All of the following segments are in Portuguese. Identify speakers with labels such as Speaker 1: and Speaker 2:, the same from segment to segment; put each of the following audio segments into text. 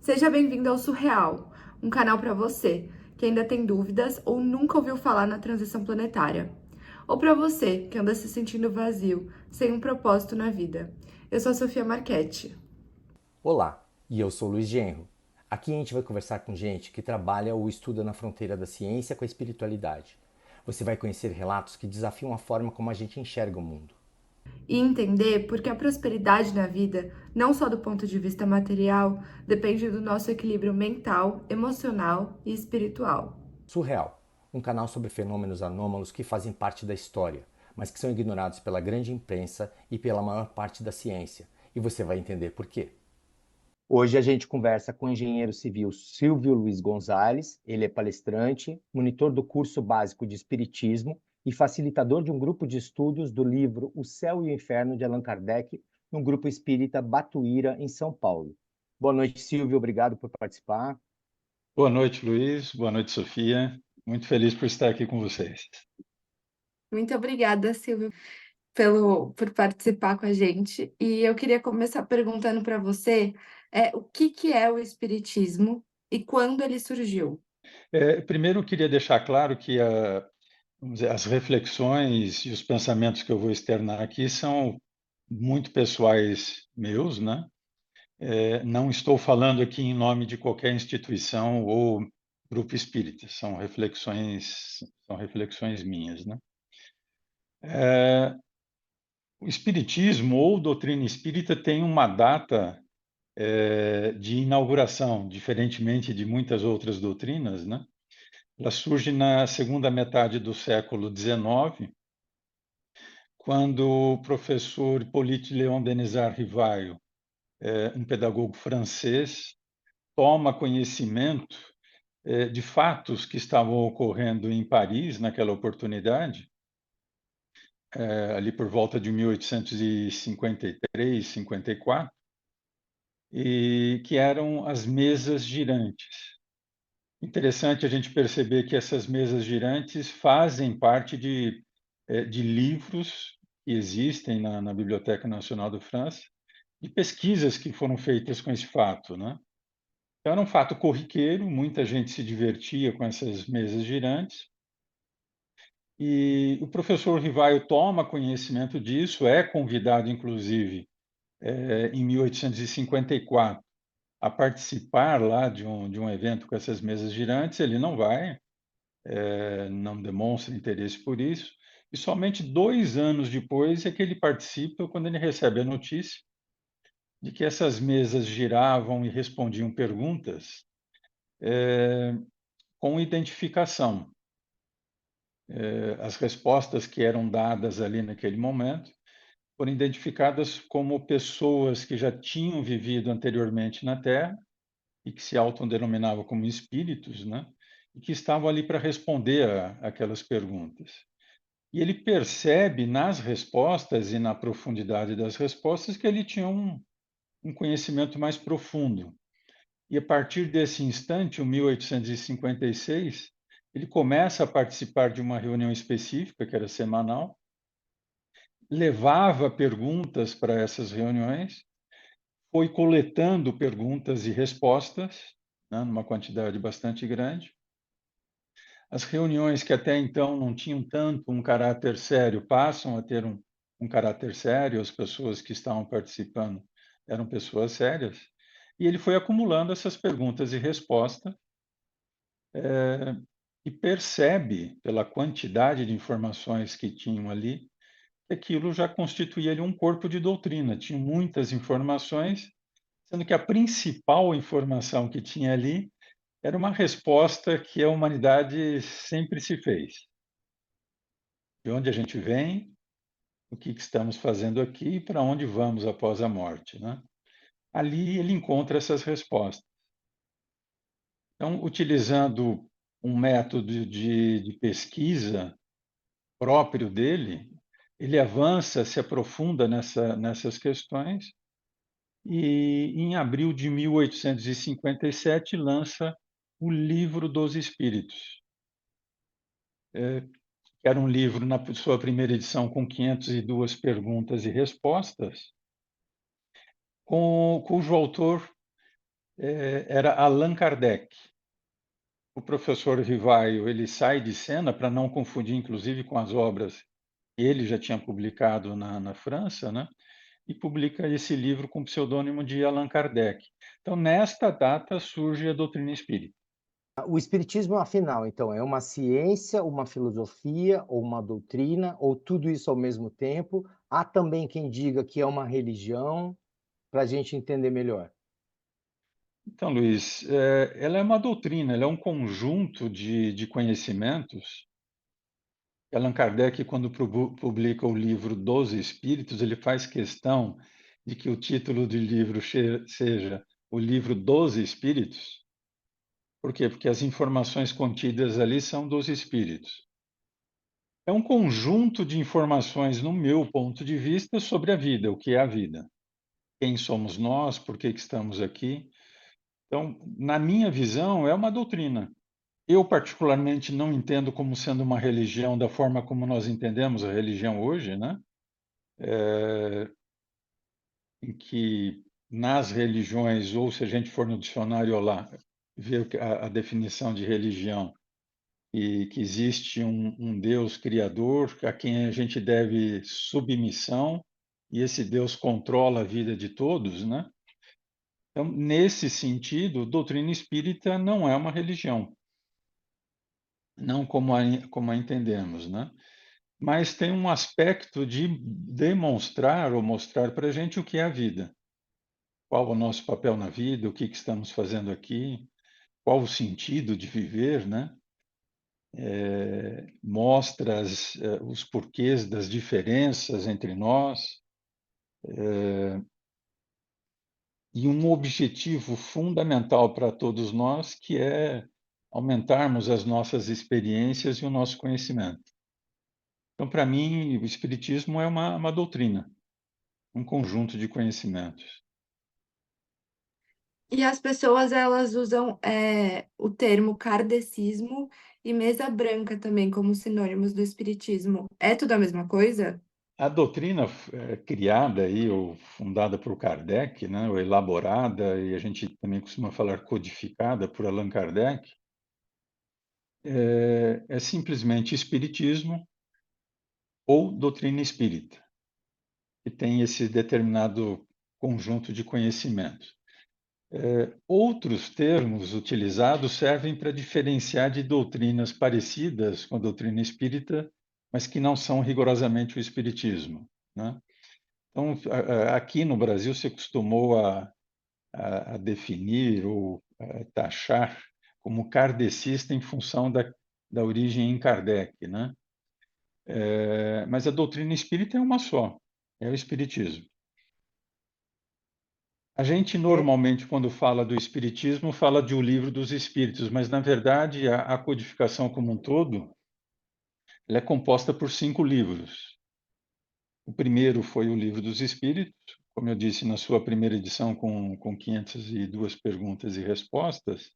Speaker 1: Seja bem-vindo ao Surreal, um canal para você que ainda tem dúvidas ou nunca ouviu falar na transição planetária. Ou para você que anda se sentindo vazio, sem um propósito na vida. Eu sou a Sofia Marchetti.
Speaker 2: Olá, e eu sou Luiz Genro. Aqui a gente vai conversar com gente que trabalha ou estuda na fronteira da ciência com a espiritualidade. Você vai conhecer relatos que desafiam a forma como a gente enxerga o mundo.
Speaker 1: E entender porque a prosperidade na vida, não só do ponto de vista material, depende do nosso equilíbrio mental, emocional e espiritual.
Speaker 2: Surreal, um canal sobre fenômenos anômalos que fazem parte da história, mas que são ignorados pela grande imprensa e pela maior parte da ciência. E você vai entender por quê. Hoje a gente conversa com o engenheiro civil Silvio Luiz Gonzalez. Ele é palestrante, monitor do curso básico de Espiritismo e facilitador de um grupo de estudos do livro O Céu e o Inferno de Allan Kardec, no grupo espírita Batuíra, em São Paulo. Boa noite, Silvio. Obrigado por participar.
Speaker 3: Boa noite, Luiz. Boa noite, Sofia. Muito feliz por estar aqui com vocês.
Speaker 1: Muito obrigada, Silvio, por participar com a gente. E eu queria começar perguntando para você, o que que é o Espiritismo e quando ele surgiu?
Speaker 3: Primeiro, eu queria deixar claro que vamos dizer, as reflexões e os pensamentos que eu vou externar aqui são muito pessoais meus, né? Não estou falando aqui em nome de qualquer instituição ou grupo espírita. São reflexões minhas, né? É, o espiritismo ou doutrina espírita tem uma data de inauguração, diferentemente de muitas outras doutrinas, né? Ela surge na segunda metade do século XIX, quando o professor Hippolyte Léon Denisard Rivaio, um pedagogo francês, toma conhecimento de fatos que estavam ocorrendo em Paris naquela oportunidade, ali por volta de 1853, 54, e que eram as mesas girantes. Interessante a gente perceber que essas mesas girantes fazem parte de livros que existem na Biblioteca Nacional da França, de pesquisas que foram feitas com esse fato, né? Então, era um fato corriqueiro, muita gente se divertia com essas mesas girantes, e o professor Rivaio toma conhecimento disso, é convidado, inclusive, em 1854, a participar lá de um evento com essas mesas girantes. Ele não vai, não demonstra interesse por isso, e somente 2 anos depois é que ele participa, quando ele recebe a notícia de que essas mesas giravam e respondiam perguntas com identificação. As respostas que eram dadas ali naquele momento foram identificadas como pessoas que já tinham vivido anteriormente na Terra e que se autodenominavam como espíritos, né? E que estavam ali para responder aquelas perguntas. E ele percebe nas respostas e na profundidade das respostas que ele tinha um conhecimento mais profundo. E a partir desse instante, em 1856, ele começa a participar de uma reunião específica, que era semanal, levava perguntas para essas reuniões, foi coletando perguntas e respostas, né, numa quantidade bastante grande. As reuniões que até então não tinham tanto um caráter sério passam a ter um caráter sério, as pessoas que estavam participando eram pessoas sérias, e ele foi acumulando essas perguntas e respostas, e percebe, pela quantidade de informações que tinham ali, que aquilo já constituía ali um corpo de doutrina, tinha muitas informações, sendo que a principal informação que tinha ali era uma resposta que a humanidade sempre se fez: de onde a gente vem, o que estamos fazendo aqui e para onde vamos após a morte, né? Ali ele encontra essas respostas. Então, utilizando um método de pesquisa próprio dele, ele avança, se aprofunda nessas questões e, em abril de 1857, lança o Livro dos Espíritos, que era um livro, na sua primeira edição, com 502 perguntas e respostas, cujo autor era Allan Kardec. O professor Rivaio, ele sai de cena para não confundir, inclusive, com as obras que ele já tinha publicado na França, né? E publica esse livro com o pseudônimo de Allan Kardec. Então, nesta data, surge a doutrina espírita.
Speaker 2: O espiritismo, afinal, então, é uma ciência, uma filosofia ou uma doutrina, ou tudo isso ao mesmo tempo? Há também quem diga que é uma religião, para a gente entender melhor.
Speaker 3: Então, Luiz, ela é uma doutrina, ela é um conjunto de conhecimentos. Allan Kardec, quando publica o livro dos Espíritos, ele faz questão de que o título do livro seja o livro dos Espíritos. Por quê? Porque as informações contidas ali são dos Espíritos. É um conjunto de informações, no meu ponto de vista, sobre a vida, o que é a vida. Quem somos nós, por que estamos aqui. Então, na minha visão, é uma doutrina. Eu, particularmente, não entendo como sendo uma religião da forma como nós entendemos a religião hoje, né? Em que nas religiões, ou se a gente for no dicionário lá, ver a definição de religião, e que existe um Deus criador a quem a gente deve submissão, e esse Deus controla a vida de todos, né? Então, nesse sentido, doutrina espírita não é uma religião, não como a entendemos, né? Mas tem um aspecto de demonstrar ou mostrar para a gente o que é a vida, qual o nosso papel na vida, o que estamos fazendo aqui, qual o sentido de viver, né? Mostra os porquês das diferenças entre nós, e um objetivo fundamental para todos nós, que é aumentarmos as nossas experiências e o nosso conhecimento. Então, para mim, o Espiritismo é uma doutrina, um conjunto de conhecimentos.
Speaker 1: E as pessoas, elas usam o termo kardecismo e mesa branca também como sinônimos do espiritismo. É tudo a mesma coisa?
Speaker 3: A doutrina criada aí, ou fundada por Kardec, né, ou elaborada, e a gente também costuma falar codificada por Allan Kardec, é simplesmente espiritismo ou doutrina espírita, que tem esse determinado conjunto de conhecimentos. Outros termos utilizados servem para diferenciar de doutrinas parecidas com a doutrina espírita, mas que não são rigorosamente o espiritismo, né? Então, aqui no Brasil se acostumou a definir ou a taxar como kardecista em função da origem em Kardec, né? Mas a doutrina espírita é uma só, é o espiritismo. A gente
Speaker 2: É,
Speaker 3: normalmente, quando fala do espiritismo, fala de O Livro dos Espíritos, mas na verdade a codificação como um todo, ela é composta por 5 livros. O primeiro foi O Livro dos Espíritos, como eu disse, na sua primeira edição, com 502 perguntas e respostas,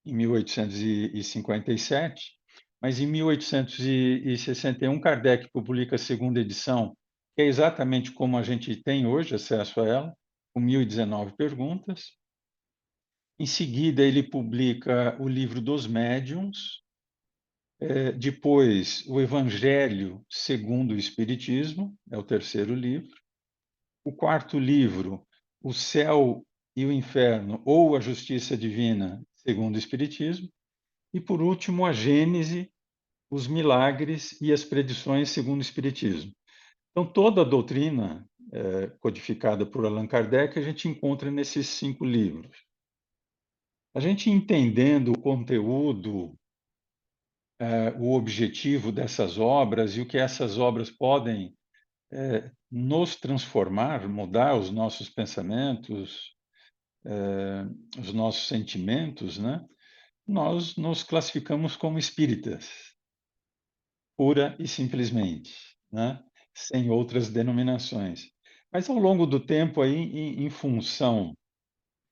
Speaker 3: em 1857. Mas em 1861, Kardec publica a segunda edição, que é exatamente como a gente tem hoje acesso a ela, com 1019 perguntas. Em seguida, ele publica o Livro dos Médiuns, depois o Evangelho segundo o Espiritismo, é o terceiro livro. O quarto livro, O Céu e o Inferno, ou a Justiça Divina, segundo o Espiritismo. E, por último, a Gênese, os Milagres e as Predições, segundo o Espiritismo. Então, toda a doutrina codificada por Allan Kardec a gente encontra nesses 5 livros. A gente entendendo o conteúdo, o objetivo dessas obras e o que essas obras podem nos transformar, mudar os nossos pensamentos, os nossos sentimentos, né? Nós nos classificamos como espíritas, pura e simplesmente, né? Sem outras denominações. Mas ao longo do tempo, aí, em função,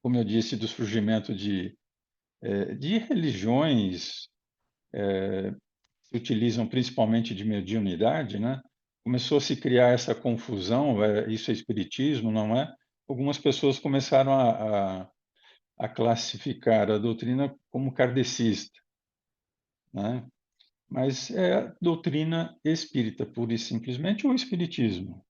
Speaker 3: como eu disse, do surgimento de religiões que utilizam principalmente de mediunidade, né? Começou a se criar essa confusão, isso é espiritismo, não é? Algumas pessoas começaram a classificar a doutrina como kardecista, né? Mas é a doutrina espírita, pura e simplesmente, ou espiritismo.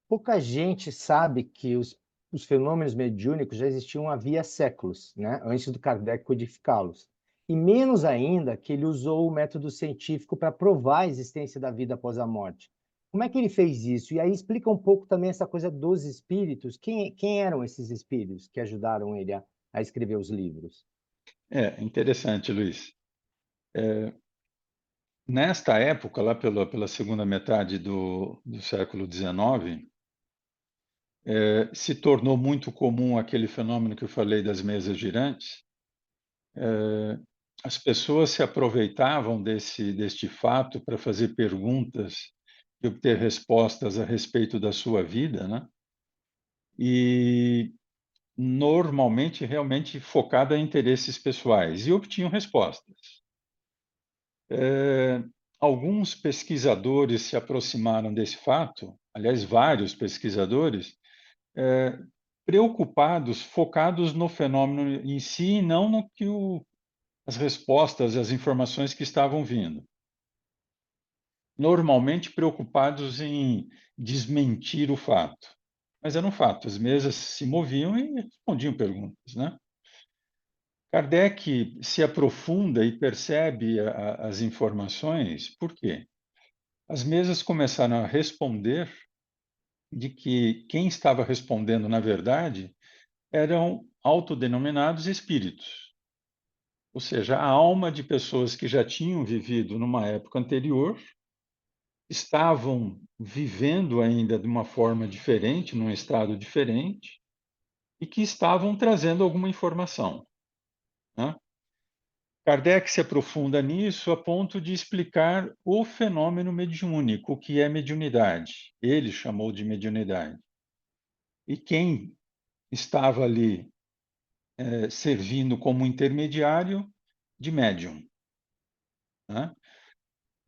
Speaker 2: Pouca gente sabe que os fenômenos mediúnicos já existiam havia séculos, né, antes do Kardec codificá-los. E menos ainda que ele usou o método científico para provar a existência da vida após a morte. Como é que ele fez isso? E aí explica um pouco também essa coisa dos espíritos. Quem eram esses espíritos que ajudaram ele a escrever os livros?
Speaker 3: É interessante, Luiz. Nesta época, lá pela segunda metade do século XIX, se tornou muito comum aquele fenômeno que eu falei das mesas girantes. As pessoas se aproveitavam deste fato para fazer perguntas e obter respostas a respeito da sua vida, né? E normalmente realmente focada em interesses pessoais, e obtinham respostas. Alguns pesquisadores se aproximaram desse fato, aliás, vários pesquisadores, preocupados, focados no fenômeno em si e não no que as respostas, as informações que estavam vindo. Normalmente preocupados em desmentir o fato. Mas era um fato, as mesas se moviam e respondiam perguntas, né? Kardec se aprofunda e percebe as informações, por quê? As mesas começaram a responder de que quem estava respondendo, na verdade, eram autodenominados espíritos, ou seja, a alma de pessoas que já tinham vivido numa época anterior, estavam vivendo ainda de uma forma diferente, num estado diferente, e que estavam trazendo alguma informação, né? Kardec se aprofunda nisso a ponto de explicar o fenômeno mediúnico, o que é mediunidade. Ele chamou de mediunidade. E quem estava ali servindo como intermediário de médium, né?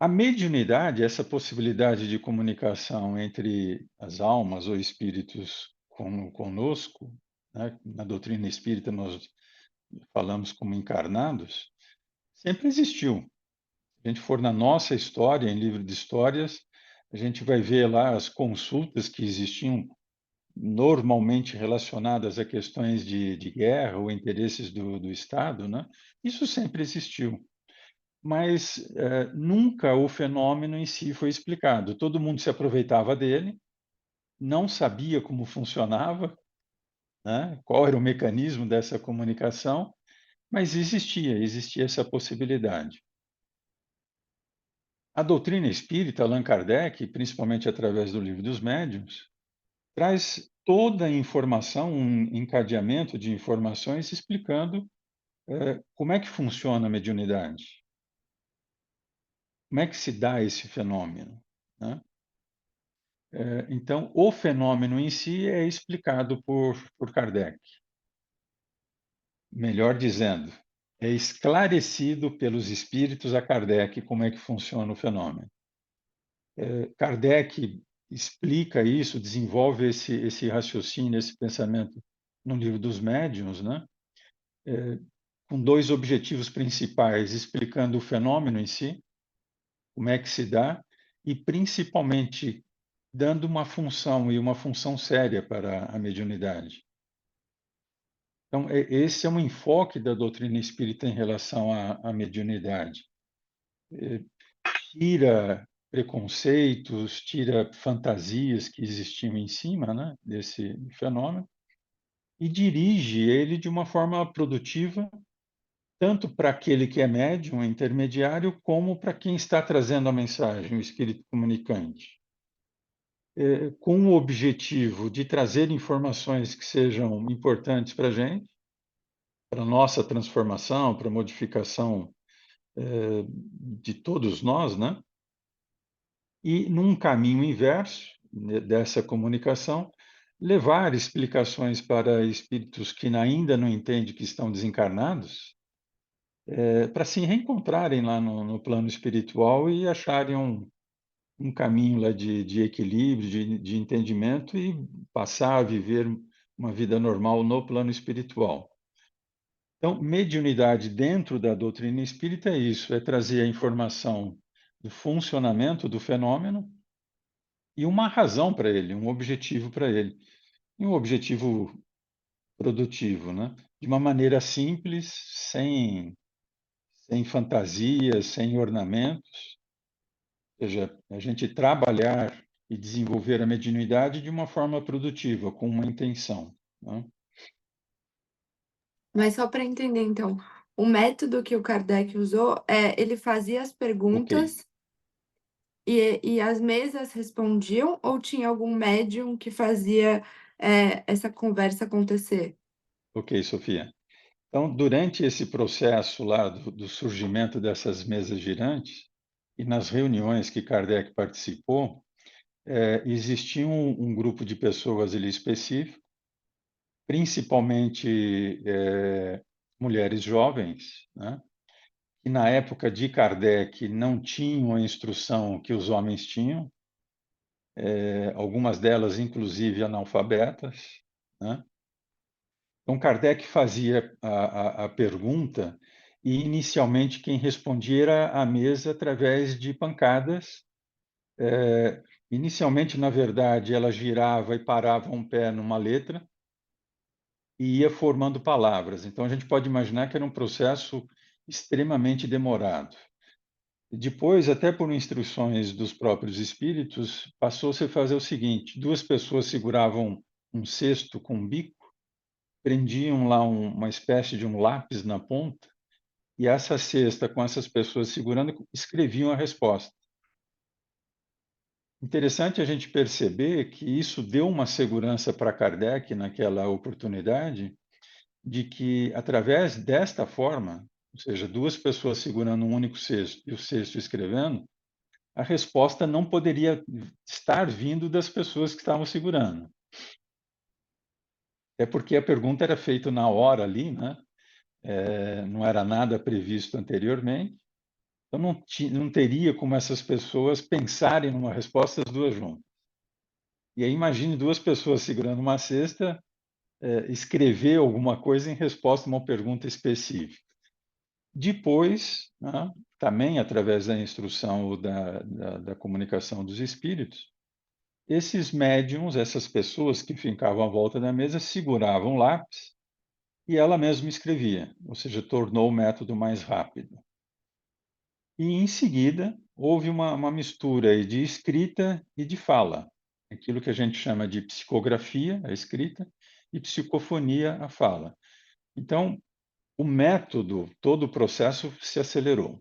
Speaker 3: A mediunidade, essa possibilidade de comunicação entre as almas ou espíritos conosco, né? Na doutrina espírita nós falamos como encarnados, sempre existiu. Se a gente for na nossa história, em livro de histórias, a gente vai ver lá as consultas que existiam normalmente relacionadas a questões de guerra ou interesses do Estado, né? Isso sempre existiu. Mas nunca o fenômeno em si foi explicado. Todo mundo se aproveitava dele, não sabia como funcionava, né? Qual era o mecanismo dessa comunicação, mas existia essa possibilidade. A doutrina espírita, Allan Kardec, principalmente através do Livro dos Médiuns, traz toda a informação, um encadeamento de informações explicando como é que funciona a mediunidade, como é que se dá esse fenômeno, né? Então, o fenômeno em si é explicado por Kardec. Melhor dizendo, é esclarecido pelos espíritos a Kardec como é que funciona o fenômeno. Kardec explica isso, desenvolve esse raciocínio, esse pensamento no Livro dos Médiuns, né? Com dois objetivos principais, explicando o fenômeno em si, como é que se dá, e principalmente dando uma função, e uma função séria para a mediunidade. Então, esse é um enfoque da doutrina espírita em relação à mediunidade. Tira preconceitos, tira fantasias que existiam em cima, né, desse fenômeno, e dirige ele de uma forma produtiva, tanto para aquele que é médium, intermediário, como para quem está trazendo a mensagem, o espírito comunicante. Com o objetivo de trazer informações que sejam importantes para a gente, para a nossa transformação, para a modificação de todos nós, né? E num caminho inverso dessa comunicação, levar explicações para espíritos que ainda não entendem que estão desencarnados, para se reencontrarem lá no plano espiritual e acharem um caminho lá de equilíbrio, de entendimento e passar a viver uma vida normal no plano espiritual. Então, mediunidade dentro da doutrina espírita é isso, é trazer a informação do funcionamento do fenômeno e uma razão para ele, um objetivo para ele. E um objetivo produtivo, né? De uma maneira simples, sem fantasias, sem ornamentos. Ou seja, a gente trabalhar e desenvolver a mediunidade de uma forma produtiva, com uma intenção, né?
Speaker 1: Mas só para entender, então, o método que o Kardec usou é ele fazia as
Speaker 3: Ok,
Speaker 1: perguntas e as mesas respondiam, ou tinha algum médium que fazia essa conversa acontecer?
Speaker 3: ok, Sofia. Então, durante esse processo lá do surgimento dessas mesas girantes, e nas reuniões que Kardec participou, existia um grupo de pessoas ali específico, principalmente mulheres jovens, né? Que na época de Kardec não tinham a instrução que os homens tinham, algumas delas inclusive analfabetas, né? Então Kardec fazia a pergunta e inicialmente quem respondia era a mesa através de pancadas. Inicialmente, na verdade, ela girava e parava um pé numa letra e ia formando palavras. Então a gente pode imaginar que era um processo extremamente demorado. Depois, até por instruções dos próprios espíritos, passou-se a fazer o seguinte: duas pessoas seguravam um cesto com um bico, prendiam lá uma espécie de um lápis na ponta, e essa cesta, com essas pessoas segurando, escreviam a resposta. Interessante a gente perceber que isso deu uma segurança para Kardec naquela oportunidade, de que, através desta forma, ou seja, duas pessoas segurando um único cesto e o cesto escrevendo, a resposta não poderia estar vindo das pessoas que estavam segurando. É porque a pergunta era feita na hora ali, né? Não era nada previsto anteriormente, então não teria como essas pessoas pensarem numa resposta as duas juntas. E aí imagine duas pessoas segurando uma cesta, escrever alguma coisa em resposta a uma pergunta específica. Depois, né, também através da instrução ou da comunicação dos espíritos, esses médiums, essas pessoas que ficavam à volta da mesa, seguravam o lápis e ela mesma escrevia, ou seja, tornou o método mais rápido. E, em seguida, houve uma mistura aí de escrita e de fala, aquilo que a gente chama de psicografia, a escrita, e psicofonia, a fala. Então, o método, todo o processo se acelerou.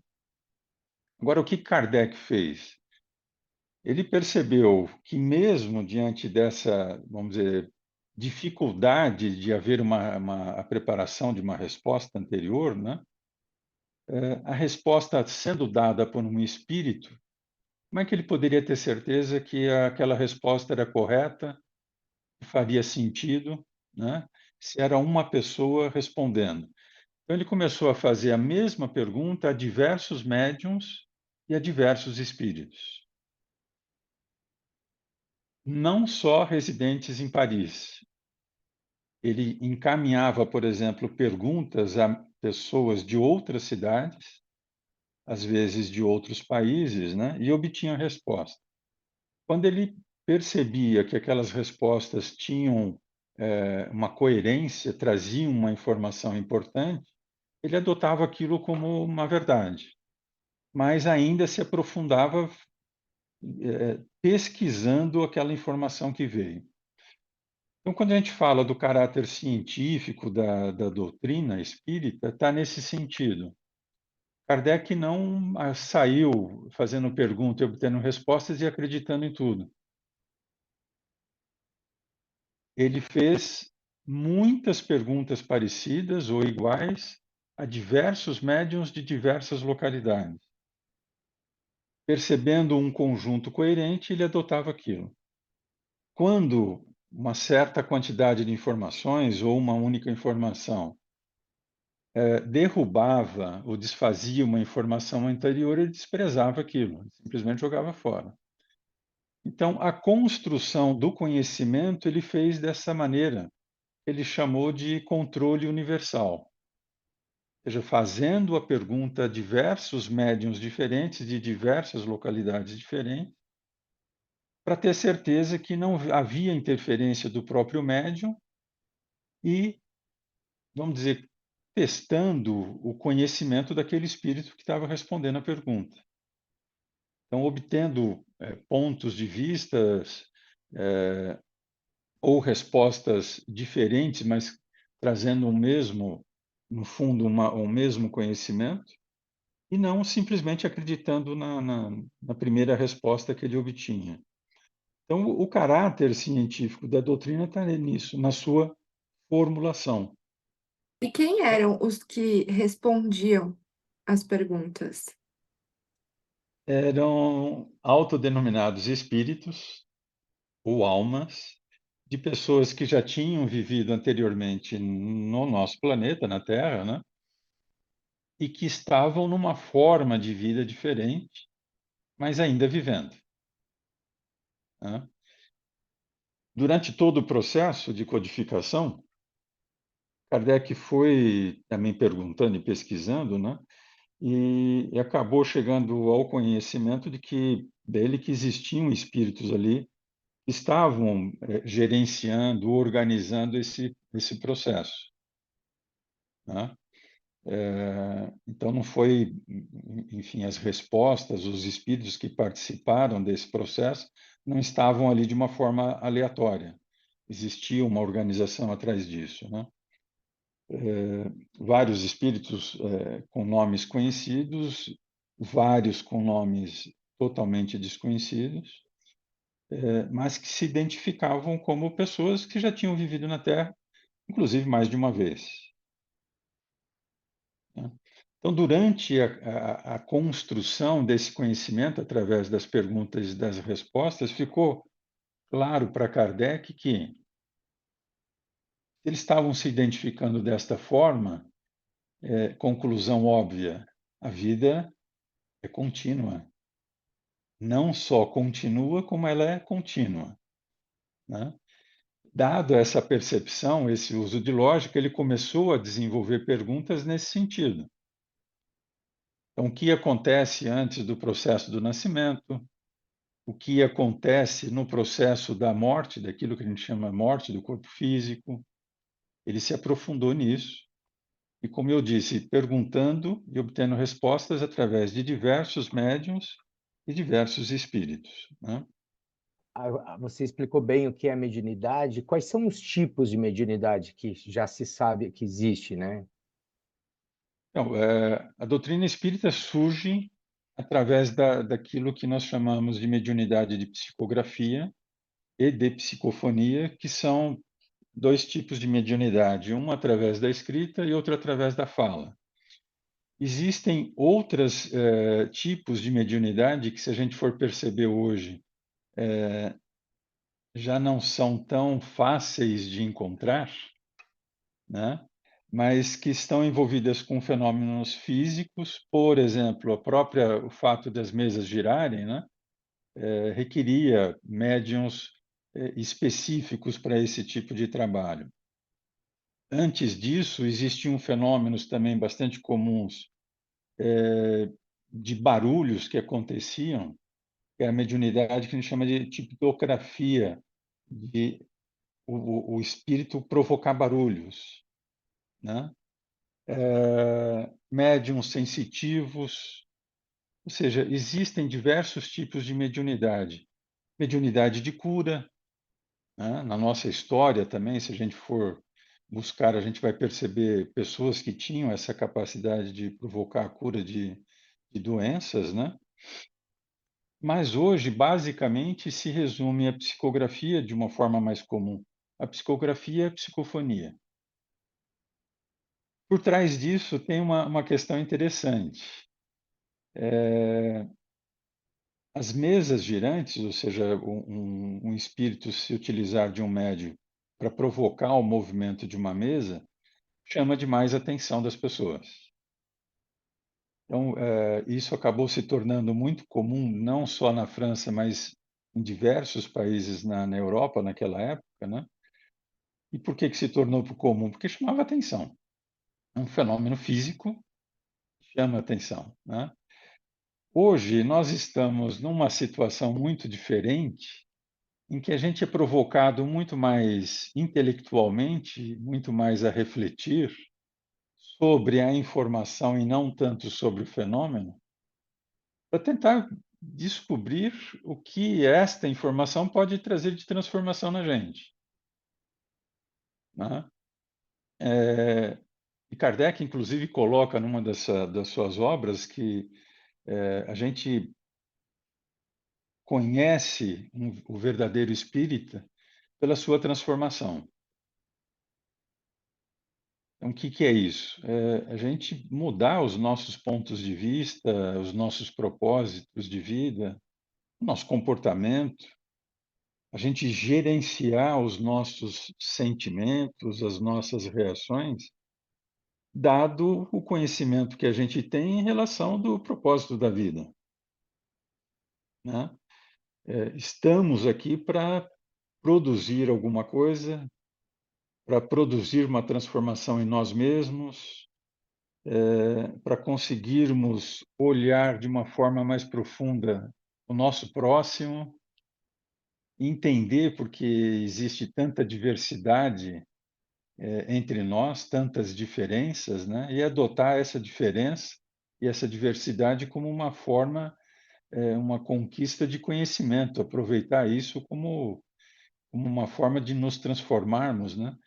Speaker 3: Agora, o que Kardec fez? Ele percebeu que, mesmo diante dessa, vamos dizer, dificuldade de haver a preparação de uma resposta anterior, né? A resposta sendo dada por um espírito, como é que ele poderia ter certeza que aquela resposta era correta, faria sentido, né? Se era uma pessoa respondendo? Então, ele começou a fazer a mesma pergunta a diversos médiums e a diversos espíritos, não só residentes em Paris. Ele encaminhava, por exemplo, perguntas a pessoas de outras cidades, às vezes de outros países, né, e obtinha resposta. Quando ele percebia que aquelas respostas tinham uma coerência, traziam uma informação importante, ele adotava aquilo como uma verdade, mas ainda se aprofundava pesquisando aquela informação que veio. Então, quando a gente fala do caráter científico da doutrina espírita, está nesse sentido. Kardec não saiu fazendo perguntas e obtendo respostas e acreditando em tudo. Ele fez muitas perguntas parecidas ou iguais a diversos médiuns de diversas localidades. Percebendo um conjunto coerente, ele adotava aquilo. Quando uma certa quantidade de informações ou uma única informação derrubava ou desfazia uma informação anterior, ele desprezava aquilo, simplesmente jogava fora. Então, a construção do conhecimento ele fez dessa maneira. Ele chamou de controle universal. seja, fazendo a pergunta a diversos médiuns diferentes, de diversas localidades diferentes, para ter certeza que não havia interferência do próprio médium e, vamos dizer, testando o conhecimento daquele espírito que estava respondendo a pergunta. Então, obtendo pontos de vistas ou respostas diferentes, mas trazendo o mesmo, no fundo, um mesmo conhecimento, e não simplesmente acreditando na primeira resposta que ele obtinha. Então, o caráter científico da doutrina está nisso, na sua formulação.
Speaker 1: E quem eram os que respondiam as perguntas?
Speaker 3: Eram autodenominados espíritos ou almas de pessoas que já tinham vivido anteriormente no nosso planeta, na Terra, né? E que estavam numa forma de vida diferente, mas ainda vivendo, né? Durante todo o processo de codificação, Kardec foi também perguntando e pesquisando, né? E acabou chegando ao conhecimento de que dele que existiam espíritos ali que estavam gerenciando, organizando esse processo, né? Então não foi, enfim, as respostas, os espíritos que participaram desse processo não estavam ali de uma forma aleatória. Existia uma organização atrás disso, né? Vários espíritos com nomes conhecidos, vários com nomes totalmente desconhecidos, mas que se identificavam como pessoas que já tinham vivido na Terra, inclusive mais de uma vez, né? Então, durante a construção desse conhecimento, através das perguntas e das respostas, ficou claro para Kardec que eles estavam se identificando desta forma, conclusão óbvia, a vida é contínua. Não só continua, como ela é contínua, né? Dado essa percepção, esse uso de lógica, ele começou a desenvolver perguntas nesse sentido. Então, o que acontece antes do processo do nascimento? O que acontece no processo da morte, daquilo que a gente chama morte do corpo físico? Ele se aprofundou nisso e, como eu disse, perguntando e obtendo respostas através de diversos médiuns e diversos espíritos, né?
Speaker 2: Você explicou bem o que é mediunidade. Quais são os tipos de mediunidade que já se sabe que existe, né?
Speaker 3: Então, a doutrina espírita surge através daquilo que nós chamamos de mediunidade de psicografia e de psicofonia, que são dois tipos de mediunidade, um através da escrita e outro através da fala. Existem outros tipos de mediunidade que, se a gente for perceber hoje, já não são tão fáceis de encontrar, né? Mas que estão envolvidas com fenômenos físicos, por exemplo, o fato das mesas girarem, né? Requeria médiuns específicos para esse tipo de trabalho. Antes disso, existiam fenômenos também bastante comuns de barulhos que aconteciam, que é a mediunidade que a gente chama de tipografia, de o espírito provocar barulhos, né? Médiuns sensitivos, ou seja, existem diversos tipos de mediunidade. Mediunidade de cura, né? Na nossa história também, se a gente for buscar, a gente vai perceber pessoas que tinham essa capacidade de provocar a cura de doenças, né? Mas hoje, basicamente, se resume a psicografia de uma forma mais comum. A psicografia é a psicofonia. Por trás disso tem uma questão interessante. As mesas girantes, ou seja, um espírito se utilizar de um médium para provocar o movimento de uma mesa, chama demais a atenção das pessoas. Então, isso acabou se tornando muito comum, não só na França, mas em diversos países na Europa naquela época, né? E por que se tornou comum? Porque chamava atenção. É um fenômeno físico que chama atenção, né? Hoje nós estamos numa situação muito diferente, em que a gente é provocado muito mais intelectualmente, muito mais a refletir sobre a informação e não tanto sobre o fenômeno, para tentar descobrir o que esta informação pode trazer de transformação na gente, né? E Kardec, inclusive, coloca numa das suas obras que a gente conhece o verdadeiro espírita pela sua transformação. Então, o que que é isso? É a gente mudar os nossos pontos de vista, os nossos propósitos de vida, o nosso comportamento, a gente gerenciar os nossos sentimentos, as nossas reações, dado o conhecimento que a gente tem em relação do propósito da vida, né? Estamos aqui para produzir alguma coisa, para produzir uma transformação em nós mesmos, para conseguirmos olhar de uma forma mais profunda o nosso próximo, entender porque existe tanta diversidade entre nós, tantas diferenças, né? E adotar essa diferença e essa diversidade como uma forma, uma conquista de conhecimento, aproveitar isso como uma forma de nos transformarmos, né?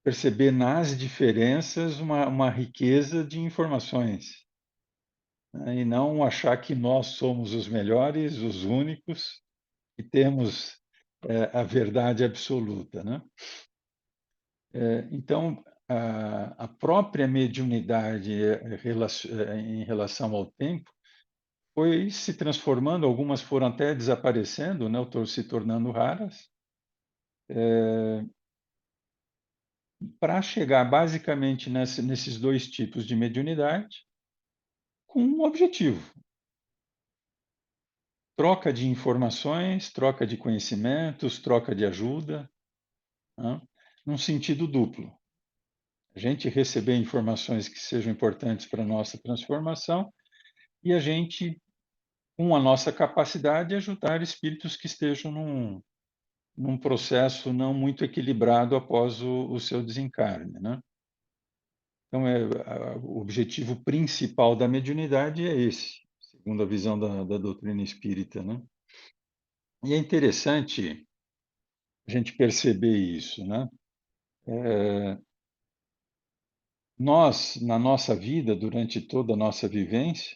Speaker 3: Perceber nas diferenças uma riqueza de informações, né? E não achar que nós somos os melhores, os únicos, e temos a verdade absoluta, né? Então, a própria mediunidade em relação ao tempo foi se transformando, algumas foram até desaparecendo, né, ou se tornando raras, para chegar basicamente nesses dois tipos de mediunidade, com um objetivo: troca de informações, troca de conhecimentos, troca de ajuda, né, num sentido duplo. A gente receber informações que sejam importantes para a nossa transformação e a gente, com a nossa capacidade, ajudar espíritos que estejam num processo não muito equilibrado após o seu desencarne, né? Então, o objetivo principal da mediunidade é esse, segundo a visão da doutrina espírita, né? E é interessante a gente perceber isso, né? Nós, na nossa vida, durante toda a nossa vivência,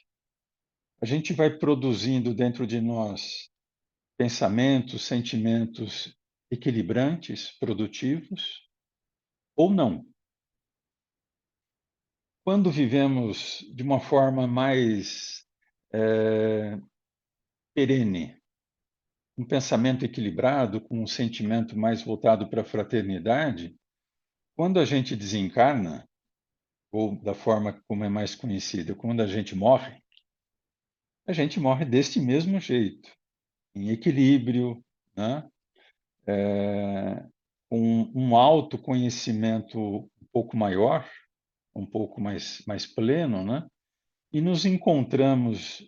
Speaker 3: a gente vai produzindo dentro de nós pensamentos, sentimentos equilibrantes, produtivos, ou não. Quando vivemos de uma forma mais perene, um pensamento equilibrado, com um sentimento mais voltado para a fraternidade, quando a gente desencarna, ou da forma como é mais conhecida, quando a gente morre deste mesmo jeito, em equilíbrio, né? Com um autoconhecimento um pouco maior, um pouco mais pleno, né? E nos encontramos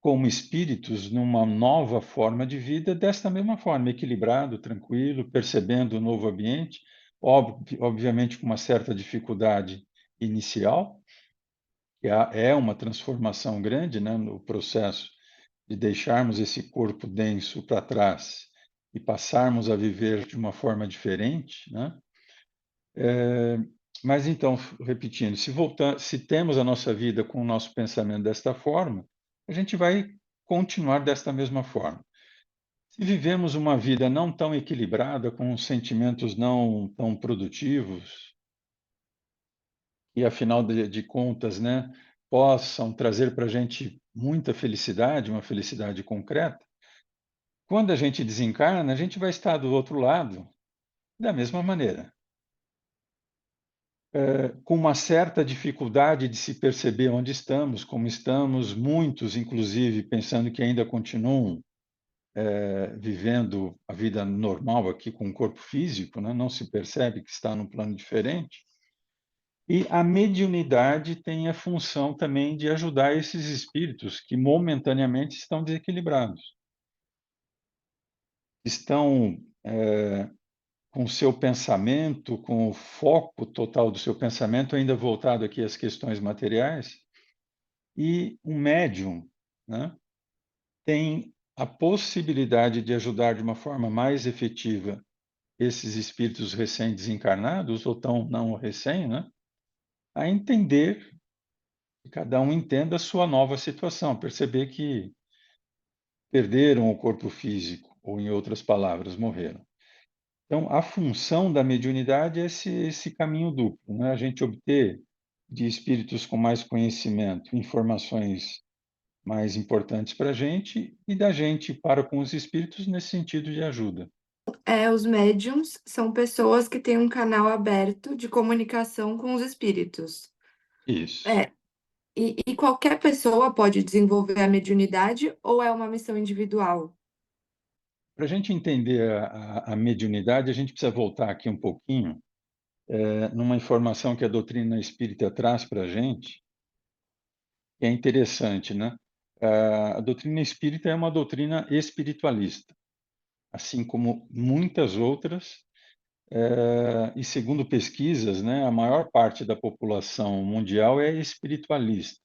Speaker 3: como espíritos numa nova forma de vida, desta mesma forma, equilibrado, tranquilo, percebendo o novo ambiente, obviamente com uma certa dificuldade inicial, que é uma transformação grande, né, no processo de deixarmos esse corpo denso para trás e passarmos a viver de uma forma diferente, né? Mas então, repetindo, se temos a nossa vida com o nosso pensamento desta forma, a gente vai continuar desta mesma forma. Se vivemos uma vida não tão equilibrada, com sentimentos não tão produtivos, e afinal de contas, né, possam trazer para a gente muita felicidade, uma felicidade concreta, quando a gente desencarna, a gente vai estar do outro lado da mesma maneira, com uma certa dificuldade de se perceber onde estamos, como estamos, muitos, inclusive, pensando que ainda continuam vivendo a vida normal aqui com o corpo físico, né? Não se percebe que está num plano diferente. E a mediunidade tem a função também de ajudar esses espíritos que momentaneamente estão desequilibrados. Estão, com o seu pensamento, com o foco total do seu pensamento ainda voltado aqui às questões materiais, e um médium, né, tem a possibilidade de ajudar de uma forma mais efetiva esses espíritos recém-desencarnados, ou tão não recém, né, a entender, que cada um entenda a sua nova situação, perceber que perderam o corpo físico, ou em outras palavras, morreram. Então, a função da mediunidade é esse caminho duplo, né? A gente obter de espíritos com mais conhecimento informações mais importantes para a gente e da gente para com os espíritos nesse sentido de ajuda.
Speaker 1: Os médiums são pessoas que têm um canal aberto de comunicação com os espíritos.
Speaker 3: Isso.
Speaker 1: É, e qualquer pessoa pode desenvolver a mediunidade ou é uma missão individual?
Speaker 3: Para a gente entender a mediunidade, a gente precisa voltar aqui um pouquinho, numa informação que a doutrina espírita traz para a gente, que é interessante, né? A doutrina espírita é uma doutrina espiritualista, assim como muitas outras, e segundo pesquisas, né, a maior parte da população mundial é espiritualista.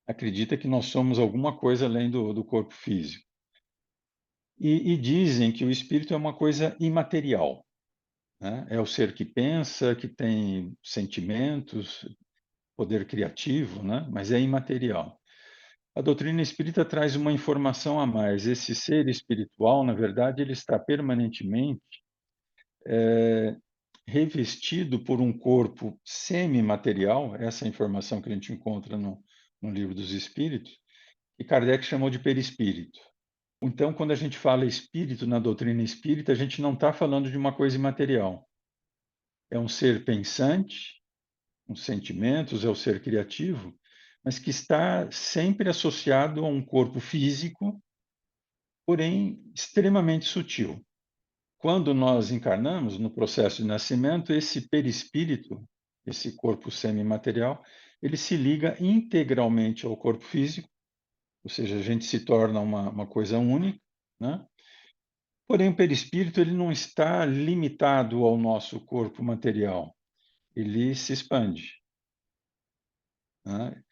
Speaker 3: Acredita que nós somos alguma coisa além do corpo físico. E dizem que o espírito é uma coisa imaterial, né? É o ser que pensa, que tem sentimentos, poder criativo, né? Mas é imaterial. A doutrina espírita traz uma informação a mais. Esse ser espiritual, na verdade, ele está permanentemente revestido por um corpo semimaterial, essa é a informação que a gente encontra no Livro dos Espíritos, que Kardec chamou de perispírito. Então, quando a gente fala espírito na doutrina espírita, a gente não está falando de uma coisa imaterial. É um ser pensante, com sentimentos, é o ser criativo, mas que está sempre associado a um corpo físico, porém extremamente sutil. Quando nós encarnamos, no processo de nascimento, esse perispírito, esse corpo semimaterial, ele se liga integralmente ao corpo físico, ou seja, a gente se torna uma coisa única, né? Porém, o perispírito ele não está limitado ao nosso corpo material, ele se expande, né?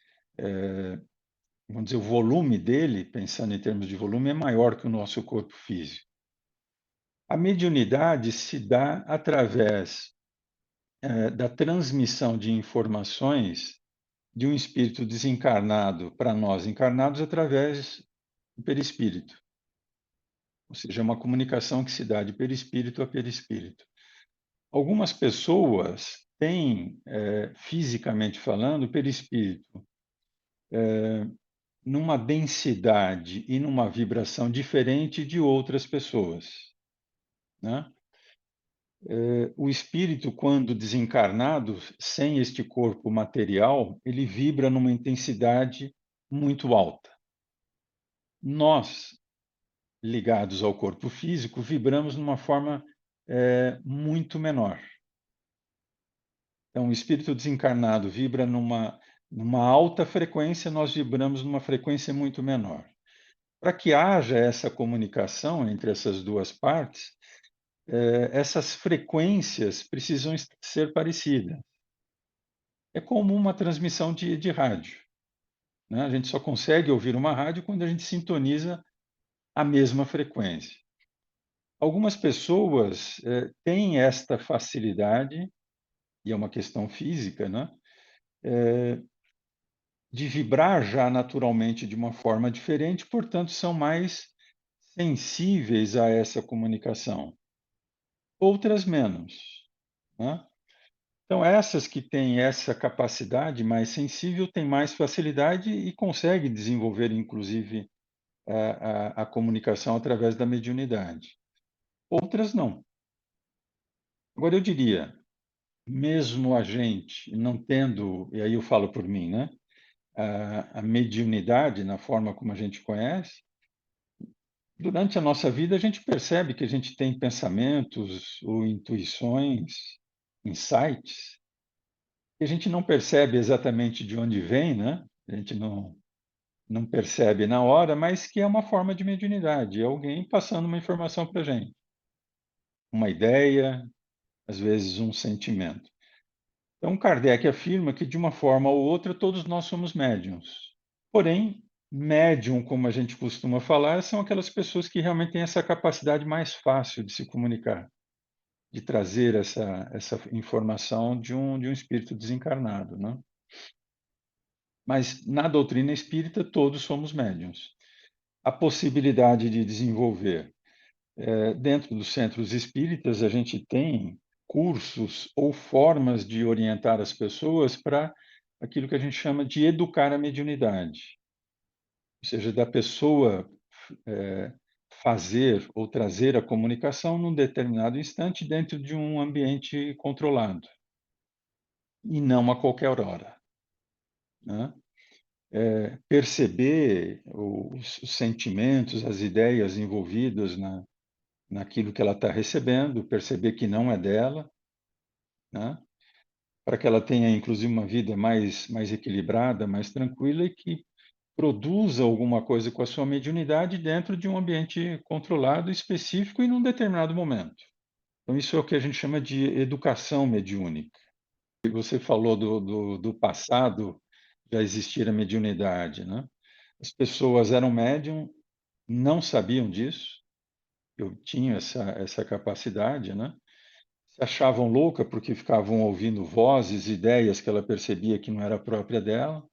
Speaker 3: Vamos dizer, o volume dele, pensando em termos de volume, é maior que o nosso corpo físico. A mediunidade se dá através da transmissão de informações de um espírito desencarnado para nós encarnados através do perispírito. Ou seja, é uma comunicação que se dá de perispírito a perispírito. Algumas pessoas têm, fisicamente falando, o perispírito numa densidade e numa vibração diferente de outras pessoas, né? O espírito, quando desencarnado, sem este corpo material, ele vibra numa intensidade muito alta. Nós, ligados ao corpo físico, vibramos numa forma muito menor. Então, o espírito desencarnado vibra numa alta frequência, nós vibramos numa frequência muito menor. Para que haja essa comunicação entre essas duas partes, essas frequências precisam ser parecidas. É como uma transmissão de rádio, né? A gente só consegue ouvir uma rádio quando a gente sintoniza a mesma frequência. Algumas pessoas têm esta facilidade, e é uma questão física, né? De vibrar já naturalmente de uma forma diferente, portanto, são mais sensíveis a essa comunicação. Outras menos, né? Então, essas que têm essa capacidade mais sensível têm mais facilidade e conseguem desenvolver, inclusive, a comunicação através da mediunidade. Outras não. Agora, eu diria, mesmo a gente não tendo, e aí eu falo por mim, né? A mediunidade, na forma como a gente conhece, durante a nossa vida a gente percebe que a gente tem pensamentos ou intuições, insights, a gente não percebe exatamente de onde vem, né? A gente não percebe na hora, mas que é uma forma de mediunidade, é alguém passando uma informação para a gente, uma ideia, às vezes um sentimento. Então, Kardec afirma que, de uma forma ou outra, todos nós somos médiums. Porém, médium, como a gente costuma falar, são aquelas pessoas que realmente têm essa capacidade mais fácil de se comunicar, de trazer essa informação de um espírito desencarnado, né? Mas na doutrina espírita, todos somos médiums. A possibilidade de desenvolver. Dentro dos centros espíritas, a gente tem cursos ou formas de orientar as pessoas para aquilo que a gente chama de educar a mediunidade. Ou seja, da pessoa fazer ou trazer a comunicação num determinado instante dentro de um ambiente controlado, e não a qualquer hora, né? Perceber os sentimentos, as ideias envolvidas naquilo que ela está recebendo, perceber que não é dela, né? Para que ela tenha, inclusive, uma vida mais equilibrada, mais tranquila e que produza alguma coisa com a sua mediunidade dentro de um ambiente controlado, específico e num determinado momento. Então, isso é o que a gente chama de educação mediúnica. E você falou do passado já existir a mediunidade, né? As pessoas eram médium, não sabiam disso, eu tinha essa capacidade, né? Se achavam louca porque ficavam ouvindo vozes, ideias que ela percebia que não era própria dela.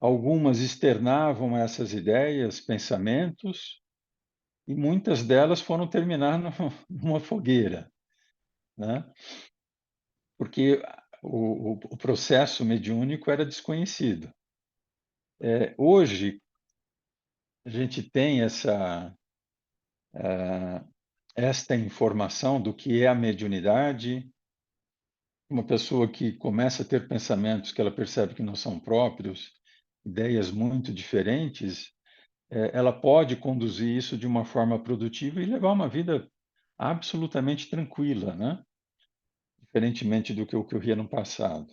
Speaker 3: Algumas externavam essas ideias, pensamentos, e muitas delas foram terminar numa fogueira, né? Porque o processo mediúnico era desconhecido. Hoje, a gente tem esta informação do que é a mediunidade. Uma pessoa que começa a ter pensamentos que ela percebe que não são próprios, ideias muito diferentes, ela pode conduzir isso de uma forma produtiva e levar uma vida absolutamente tranquila, né? Diferentemente do que ocorria no passado.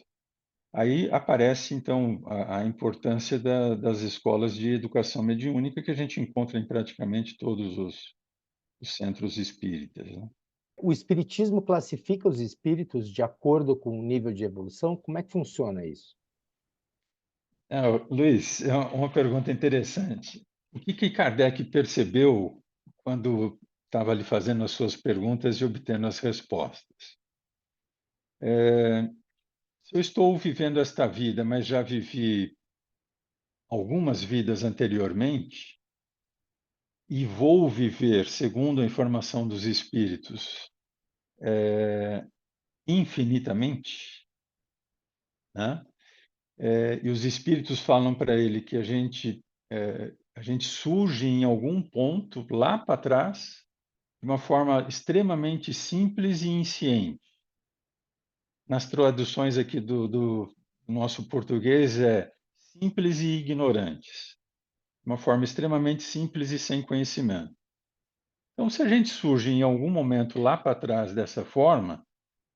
Speaker 3: Aí aparece, então, a importância das escolas de educação mediúnica que a gente encontra em praticamente todos os centros espíritas, né?
Speaker 2: O espiritismo classifica os espíritos de acordo com o nível de evolução? Como é que funciona isso?
Speaker 3: Luiz, é uma pergunta interessante. O que Kardec percebeu quando estava ali fazendo as suas perguntas e obtendo as respostas? Se eu estou vivendo esta vida, mas já vivi algumas vidas anteriormente, e vou viver, segundo a informação dos espíritos, infinitamente, né? E os espíritos falam para ele que a gente surge em algum ponto lá para trás de uma forma extremamente simples e insciente. Nas traduções aqui do nosso português é simples e ignorantes, de uma forma extremamente simples e sem conhecimento. Então, se a gente surge em algum momento lá para trás dessa forma,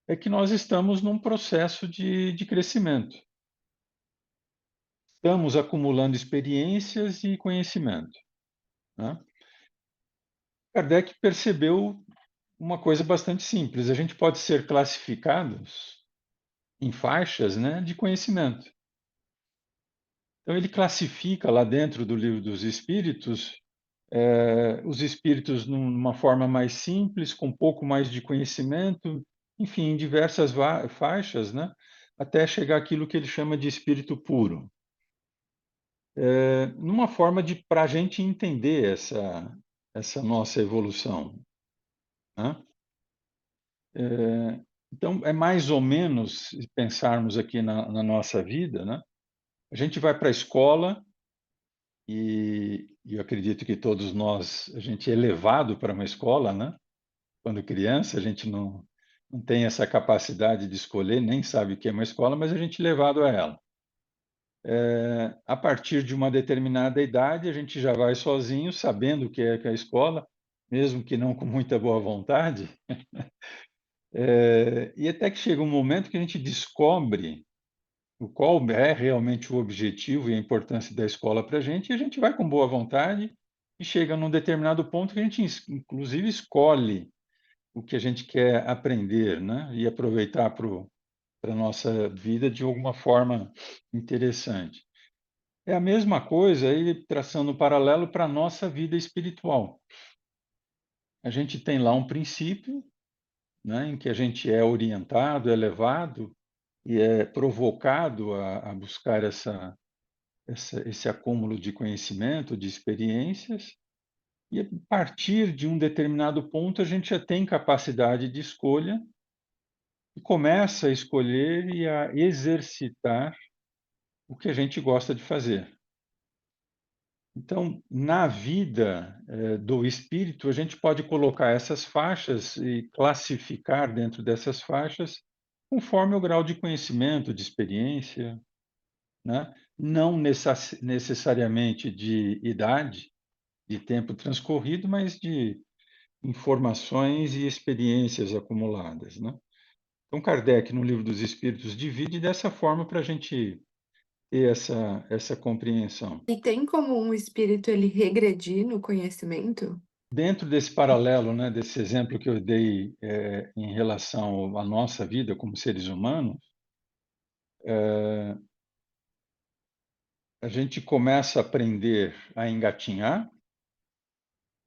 Speaker 3: é que nós estamos num processo de crescimento. Estamos acumulando experiências e conhecimento, né? Kardec percebeu uma coisa bastante simples: a gente pode ser classificados em faixas, né, de conhecimento. Então, ele classifica lá dentro do Livro dos Espíritos os espíritos numa forma mais simples, com um pouco mais de conhecimento, enfim, em diversas faixas, né, até chegar àquilo que ele chama de espírito puro. Numa forma de para a gente entender essa nossa evolução, né? Então, é mais ou menos, se pensarmos aqui na nossa vida, né? A gente vai para a escola e eu acredito que todos nós, a gente é levado para uma escola, né? Quando criança, a gente não tem essa capacidade de escolher, nem sabe o que é uma escola, mas a gente é levado a ela. A partir de uma determinada idade, a gente já vai sozinho, sabendo o que é a escola, mesmo que não com muita boa vontade. E até que chega um momento que a gente descobre o qual é realmente o objetivo e a importância da escola para a gente, e a gente vai com boa vontade e chega num determinado ponto que a gente, inclusive, escolhe o que a gente quer aprender, né? E aproveitar para a nossa vida de alguma forma interessante. É a mesma coisa, aí traçando um paralelo para a nossa vida espiritual. A gente tem lá um princípio, né, em que a gente é orientado, é levado e é provocado a buscar esse acúmulo de conhecimento, de experiências, e a partir de um determinado ponto a gente já tem capacidade de escolha e começa a escolher e a exercitar o que a gente gosta de fazer. Então, na vida do espírito, a gente pode colocar essas faixas e classificar dentro dessas faixas conforme o grau de conhecimento, de experiência, né? Não necessariamente de idade, de tempo transcorrido, mas de informações e experiências acumuladas, né? Então, Kardec, no Livro dos Espíritos, divide dessa forma para a gente ter essa compreensão.
Speaker 1: E tem como um espírito ele regredir no conhecimento?
Speaker 3: Dentro desse paralelo, né, desse exemplo que eu dei em relação à nossa vida como seres humanos, a gente começa a aprender a engatinhar,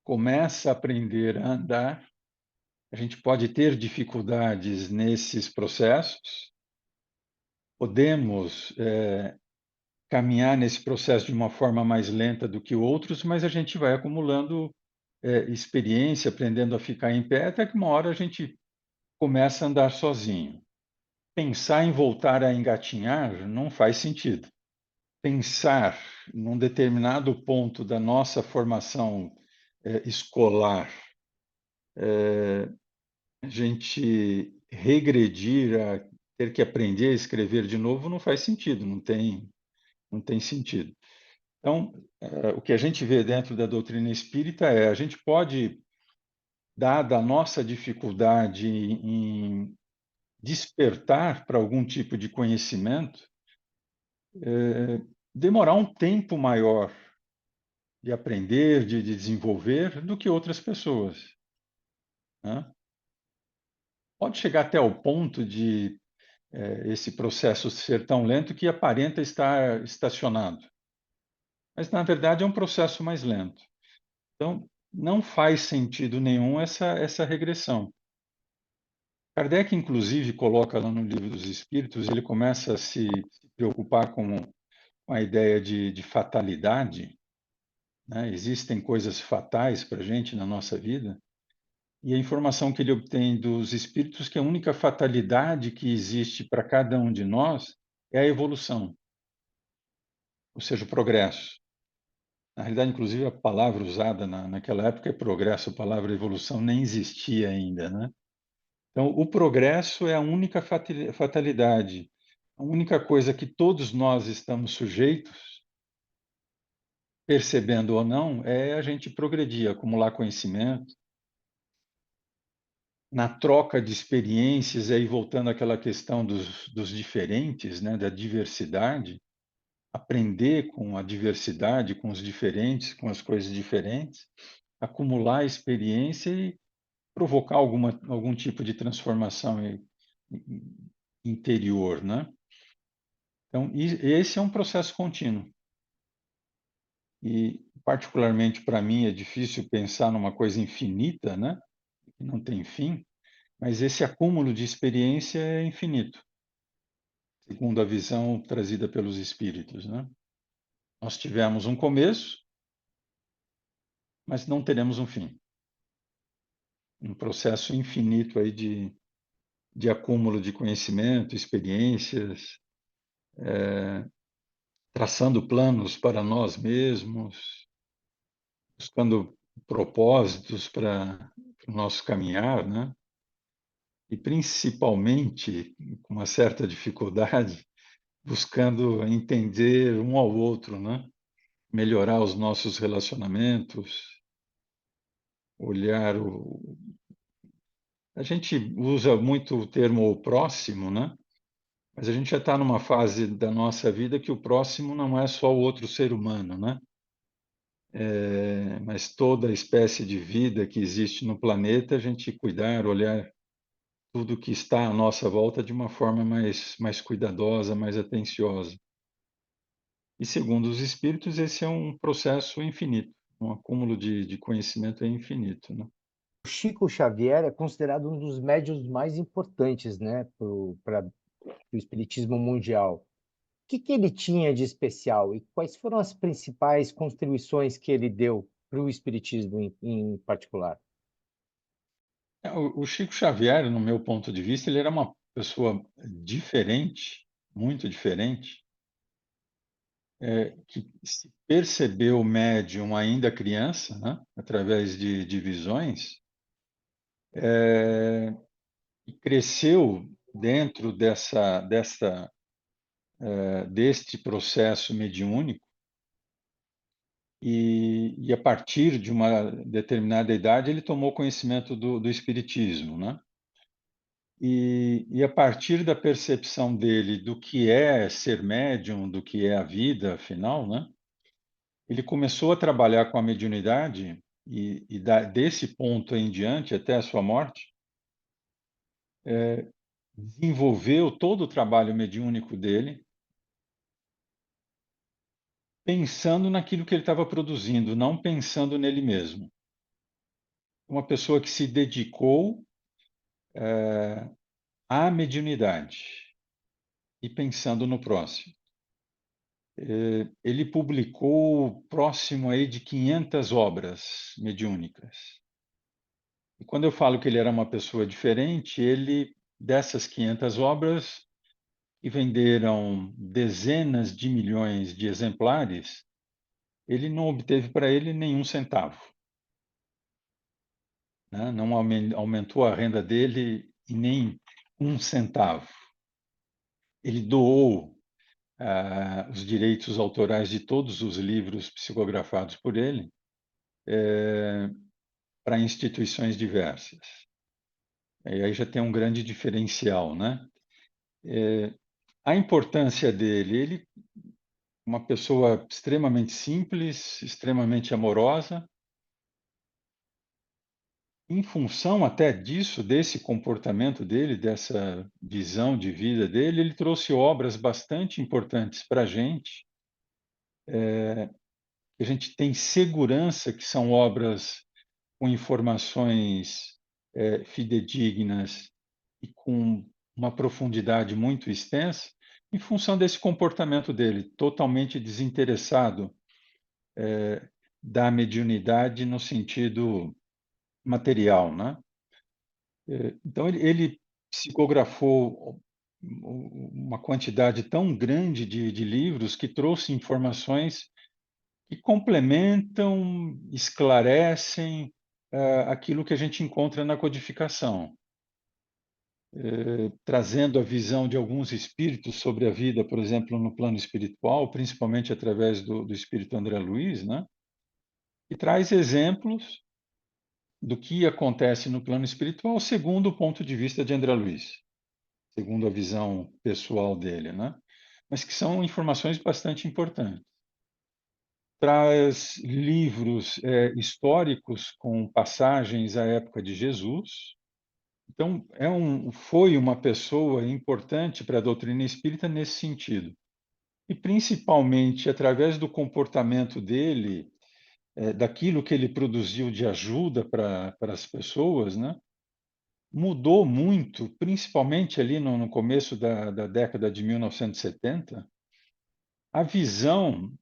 Speaker 3: começa a aprender a andar, a gente pode ter dificuldades nesses processos, podemos caminhar nesse processo de uma forma mais lenta do que outros, mas a gente vai acumulando experiência, aprendendo a ficar em pé, até que uma hora a gente começa a andar sozinho. Pensar em voltar a engatinhar não faz sentido. Pensar num determinado ponto da nossa formação escolar, a gente regredir a ter que aprender a escrever de novo não faz sentido, não tem sentido. Então, o que a gente vê dentro da doutrina espírita a gente pode, dada a nossa dificuldade em despertar para algum tipo de conhecimento, demorar um tempo maior de aprender, de desenvolver, do que outras pessoas, né? Pode chegar até o ponto de esse processo ser tão lento que aparenta estar estacionado, mas na verdade é um processo mais lento. Então, não faz sentido nenhum essa regressão. Kardec, inclusive, coloca lá no Livro dos Espíritos, ele começa a se preocupar com a ideia de fatalidade, né? Existem coisas fatais para a gente na nossa vida, e a informação que ele obtém dos espíritos que a única fatalidade que existe para cada um de nós é a evolução, ou seja, o progresso. Na realidade, inclusive, a palavra usada naquela época é progresso, a palavra evolução nem existia ainda, né? Então, o progresso é a única fatalidade, a única coisa que todos nós estamos sujeitos, percebendo ou não, é a gente progredir, acumular conhecimento, na troca de experiências, aí voltando àquela questão dos diferentes, né, da diversidade, aprender com a diversidade, com os diferentes, com as coisas diferentes, acumular experiência e provocar algum tipo de transformação interior, né? Então, esse é um processo contínuo. E, particularmente para mim, é difícil pensar numa coisa infinita, né? Que não tem fim, mas esse acúmulo de experiência é infinito, segundo a visão trazida pelos espíritos, né? Nós tivemos um começo, mas não teremos um fim. Um processo infinito aí de acúmulo de conhecimento, experiências, traçando planos para nós mesmos, buscando propósitos para o nosso caminhar, né? E principalmente, com uma certa dificuldade, buscando entender um ao outro, né? Melhorar os nossos relacionamentos, olhar A gente usa muito o termo "o próximo", né? Mas a gente já está numa fase da nossa vida que o próximo não é só o outro ser humano, né? Mas toda a espécie de vida que existe no planeta, a gente cuidar, olhar tudo que está à nossa volta de uma forma mais cuidadosa, mais atenciosa. E segundo os espíritos, esse é um processo infinito, um acúmulo de conhecimento é infinito, né?
Speaker 2: O Chico Xavier é considerado um dos médiuns mais importantes, né, para o espiritismo mundial. O que ele tinha de especial e quais foram as principais contribuições que ele deu para o espiritismo em particular?
Speaker 3: O Chico Xavier, no meu ponto de vista, ele era uma pessoa diferente, muito diferente, que se percebeu médium ainda criança, né, através de visões, eh, e cresceu dentro deste processo mediúnico e a partir de uma determinada idade ele tomou conhecimento do espiritismo, né? E a partir da percepção dele do que é ser médium, do que é a vida, afinal, né? Ele começou a trabalhar com a mediunidade desse ponto em diante, até a sua morte, desenvolveu todo o trabalho mediúnico dele, pensando naquilo que ele estava produzindo, não pensando nele mesmo. Uma pessoa que se dedicou à mediunidade e pensando no próximo. Ele publicou próximo aí de 500 obras mediúnicas. E quando eu falo que ele era uma pessoa diferente, dessas 500 obras, que venderam dezenas de milhões de exemplares, ele não obteve para ele nenhum centavo, né? Não aumentou a renda dele em nem um centavo. Ele doou os direitos autorais de todos os livros psicografados por ele para instituições diversas. E aí já tem um grande diferencial, né? A importância dele, ele uma pessoa extremamente simples, extremamente amorosa. Em função até disso, desse comportamento dele, dessa visão de vida dele, ele trouxe obras bastante importantes para a gente. A gente tem segurança que são obras com informações fidedignas e com uma profundidade muito extensa, em função desse comportamento dele, totalmente desinteressado da mediunidade no sentido material, né? Então ele psicografou uma quantidade tão grande de livros que trouxe informações que complementam, esclarecem aquilo que a gente encontra na codificação, trazendo a visão de alguns espíritos sobre a vida, por exemplo, no plano espiritual, principalmente através do espírito André Luiz, né? E traz exemplos do que acontece no plano espiritual segundo o ponto de vista de André Luiz, segundo a visão pessoal dele, né? Mas que são informações bastante importantes. Traz livros históricos com passagens à época de Jesus. Então, foi uma pessoa importante para a doutrina espírita nesse sentido. E principalmente através do comportamento dele, daquilo que ele produziu de ajuda para as pessoas, né? Mudou muito, principalmente ali no começo da década de 1970, a visão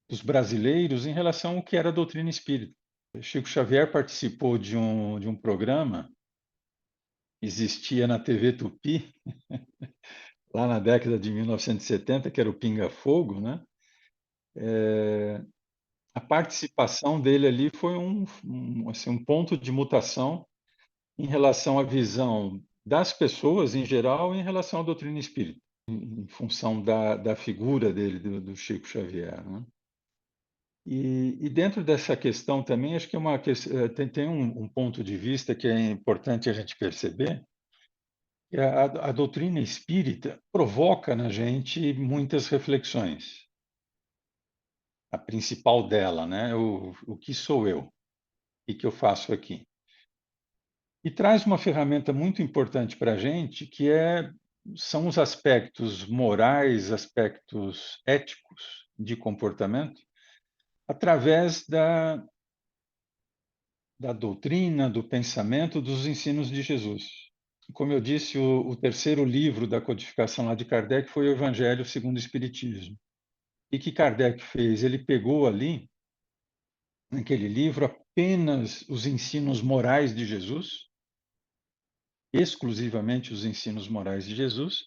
Speaker 3: dos brasileiros em relação ao que era a doutrina espírita. Chico Xavier participou de um programa, existia na TV Tupi, lá na década de 1970, que era o Pinga Fogo, né? A participação dele ali foi assim, um ponto de mutação em relação à visão das pessoas em geral e em relação à doutrina espírita, em função da figura dele, do Chico Xavier, né? E dentro dessa questão também, acho que é tem um ponto de vista que é importante a gente perceber, que a doutrina espírita provoca na gente muitas reflexões. A principal dela, né? O que sou eu? O que eu faço aqui? E traz uma ferramenta muito importante para a gente, são os aspectos morais, aspectos éticos de comportamento, através da doutrina, do pensamento, dos ensinos de Jesus. Como eu disse, o terceiro livro da codificação lá de Kardec foi o Evangelho segundo o Espiritismo. E que Kardec fez? Ele pegou ali, naquele livro, apenas os ensinos morais de Jesus, exclusivamente os ensinos morais de Jesus,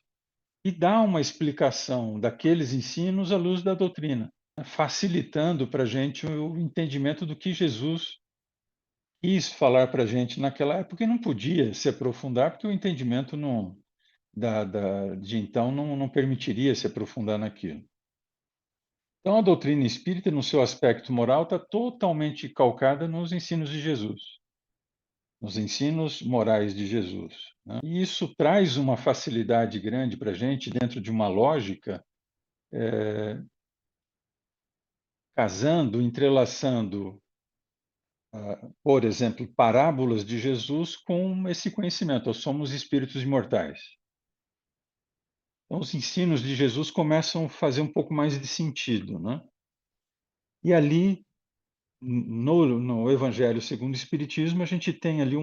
Speaker 3: e dá uma explicação daqueles ensinos à luz da doutrina, né, facilitando para a gente o entendimento do que Jesus quis falar para a gente naquela época, e não podia se aprofundar, porque o entendimento de então não permitiria se aprofundar naquilo. Então, a doutrina espírita, no seu aspecto moral, está totalmente calcada nos ensinos de Jesus, nos ensinos morais de Jesus, né? E isso traz uma facilidade grande para a gente, dentro de uma lógica, casando, entrelaçando, por exemplo, parábolas de Jesus com esse conhecimento. Nós somos espíritos imortais. Então, os ensinos de Jesus começam a fazer um pouco mais de sentido, né? E ali, no Evangelho segundo o Espiritismo, a gente tem ali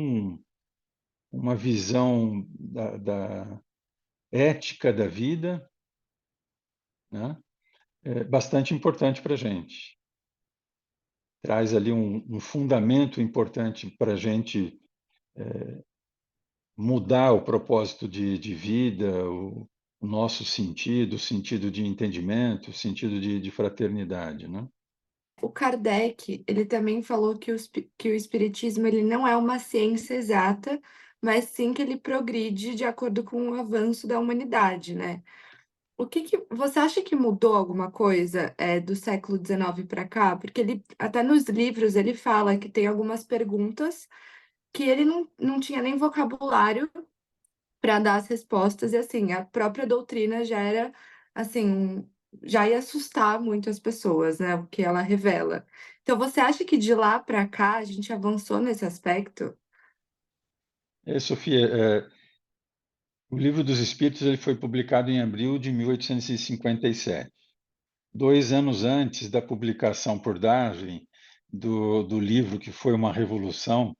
Speaker 3: uma visão da ética da vida, né? Bastante importante para a gente. Traz ali um fundamento importante para a gente mudar o propósito de vida, o nosso sentido, o sentido de entendimento, o sentido de fraternidade, né?
Speaker 1: O Kardec, ele também falou que que o espiritismo ele não é uma ciência exata, mas sim que ele progride de acordo com o avanço da humanidade, né? O que que você acha que mudou alguma coisa do século XIX para cá? Porque ele até nos livros ele fala que tem algumas perguntas que ele não tinha nem vocabulário para dar as respostas, e assim, a própria doutrina já era assim, já ia assustar muito as pessoas, né? O que ela revela. Então, você acha que de lá para cá a gente avançou nesse aspecto?
Speaker 3: Sofia, o Livro dos Espíritos ele foi publicado em abril de 1857, 2 anos antes da publicação por Darwin do livro que foi uma revolução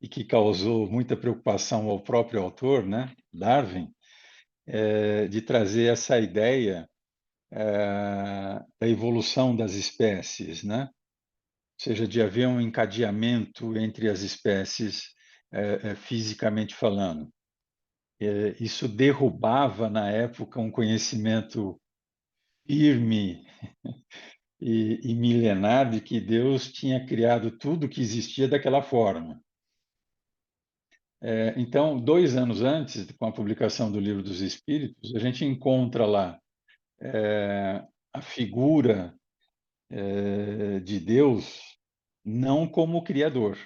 Speaker 3: e que causou muita preocupação ao próprio autor, né, Darwin, de trazer essa ideia da evolução das espécies, né? Ou seja, de haver um encadeamento entre as espécies, fisicamente falando. Isso derrubava, na época, um conhecimento firme e milenar de que Deus tinha criado tudo que existia daquela forma. Então, 2 anos antes, com a publicação do Livro dos Espíritos, a gente encontra lá a figura de Deus não como Criador.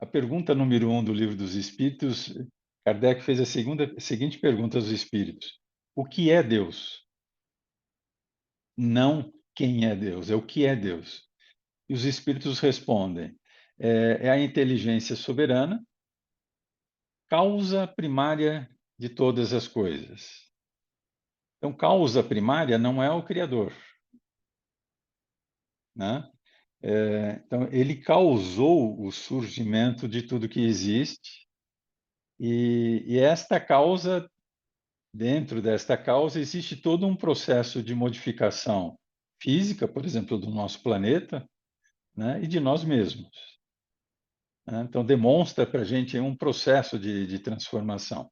Speaker 3: A pergunta número 1 do Livro dos Espíritos, Kardec fez a seguinte pergunta aos espíritos: o que é Deus? Não quem é Deus, é o que é Deus. E os espíritos respondem: é a inteligência soberana, causa primária de todas as coisas. Então, causa primária não é o Criador, né? Então, ele causou o surgimento de tudo que existe, e esta causa, dentro desta causa, existe todo um processo de modificação física, por exemplo, do nosso planeta, né, e de nós mesmos, né? Então, demonstra para a gente um processo de transformação.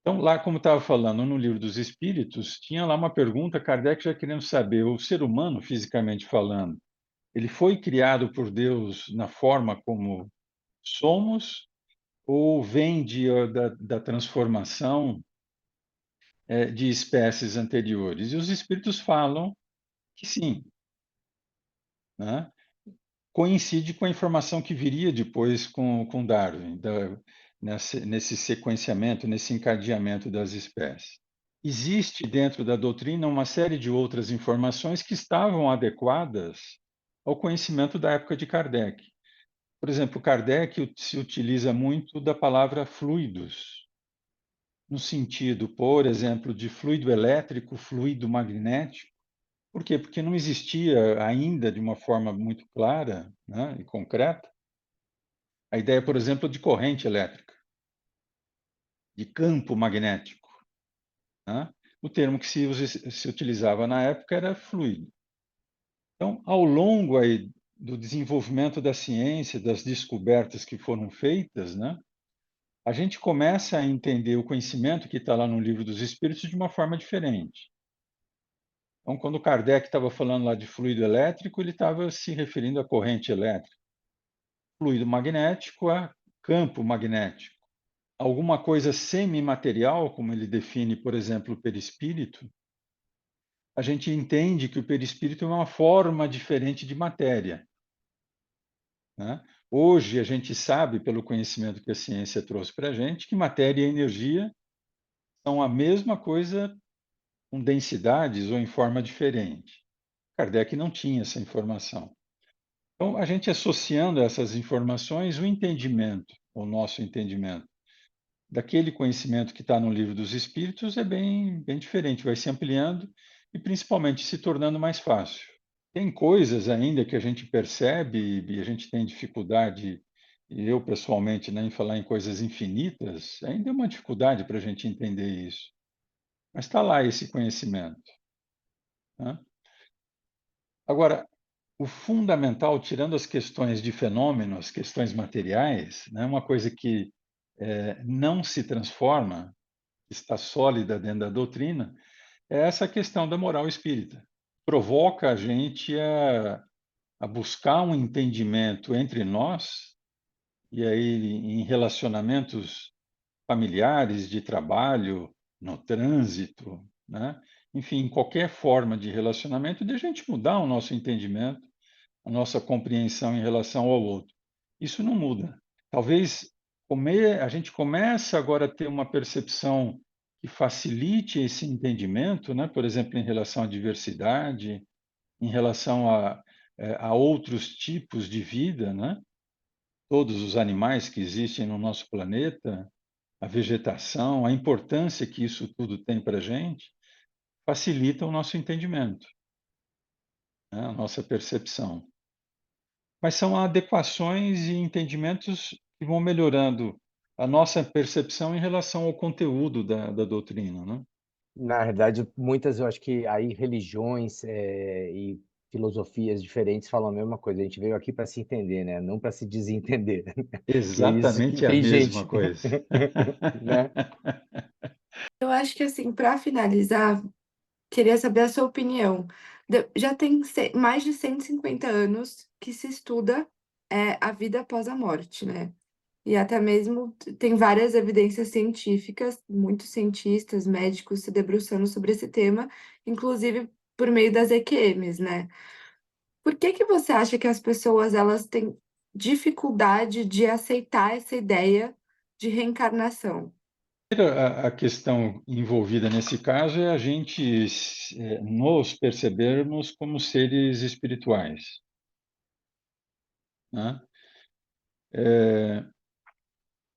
Speaker 3: Então, lá, como estava falando, no Livro dos Espíritos, tinha lá uma pergunta, Kardec já querendo saber, o ser humano, fisicamente falando, ele foi criado por Deus na forma como somos ou vem da transformação de espécies anteriores? E os espíritos falam que sim, né, coincide com a informação que viria depois com Darwin, nesse sequenciamento, nesse encadeamento das espécies. Existe dentro da doutrina uma série de outras informações que estavam adequadas ao conhecimento da época de Kardec. Por exemplo, Kardec se utiliza muito da palavra fluidos, no sentido, por exemplo, de fluido elétrico, fluido magnético. Por quê? Porque não existia ainda, de uma forma muito clara, né, e concreta, a ideia, por exemplo, de corrente elétrica, de campo magnético, né? O termo que se utilizava na época era fluido. Então, ao longo aí do desenvolvimento da ciência, das descobertas que foram feitas, né, a gente começa a entender o conhecimento que está lá no Livro dos Espíritos de uma forma diferente. Então, quando Kardec estava falando lá de fluido elétrico, ele estava se referindo à corrente elétrica. Fluido magnético a campo magnético. Alguma coisa semimaterial, como ele define, por exemplo, o perispírito, a gente entende que o perispírito é uma forma diferente de matéria, né? Hoje a gente sabe, pelo conhecimento que a ciência trouxe para a gente, que matéria e energia são a mesma coisa com densidades ou em forma diferente. Kardec não tinha essa informação. Então, a gente associando essas informações, o entendimento, o nosso entendimento, daquele conhecimento que está no Livro dos Espíritos é bem diferente, vai se ampliando e principalmente se tornando mais fácil. Tem coisas ainda que a gente percebe e a gente tem dificuldade, e eu pessoalmente, né, em falar em coisas infinitas, ainda é uma dificuldade para a gente entender isso. Mas está lá esse conhecimento, né? Agora, o fundamental, tirando as questões de fenômenos, questões materiais, né, uma coisa que não se transforma, está sólida dentro da doutrina, é essa questão da moral espírita. Provoca a gente a buscar um entendimento entre nós, e aí em relacionamentos familiares, de trabalho, no trânsito, né? Enfim, em qualquer forma de relacionamento, de a gente mudar o nosso entendimento, a nossa compreensão em relação ao outro. Isso não muda. Talvez a gente comece agora a ter uma percepção que facilite esse entendimento, né? Por exemplo, em relação à diversidade, em relação a outros tipos de vida, né? Todos os animais que existem no nosso planeta, a vegetação, a importância que isso tudo tem para a gente, facilita o nosso entendimento, né? A nossa percepção. Mas são adequações e entendimentos que vão melhorando a nossa percepção em relação ao conteúdo da doutrina, né?
Speaker 2: Na verdade, muitas eu acho que aí religiões e filosofias diferentes falam a mesma coisa. A gente veio aqui para se entender, né? Não para se desentender. E é isso que
Speaker 3: Exatamente a
Speaker 2: tem
Speaker 3: mesma
Speaker 2: gente,
Speaker 3: coisa.
Speaker 2: né?
Speaker 1: Eu acho que, assim, para finalizar, queria saber a sua opinião. Já tem mais de 150 anos que se estuda a vida após a morte, né? E até mesmo tem várias evidências científicas, muitos cientistas, médicos se debruçando sobre esse tema, inclusive por meio das EQMs, né? Por que que você acha que as pessoas elas têm dificuldade de aceitar essa ideia de reencarnação?
Speaker 3: A questão envolvida nesse caso é a gente nos percebermos como seres espirituais, né?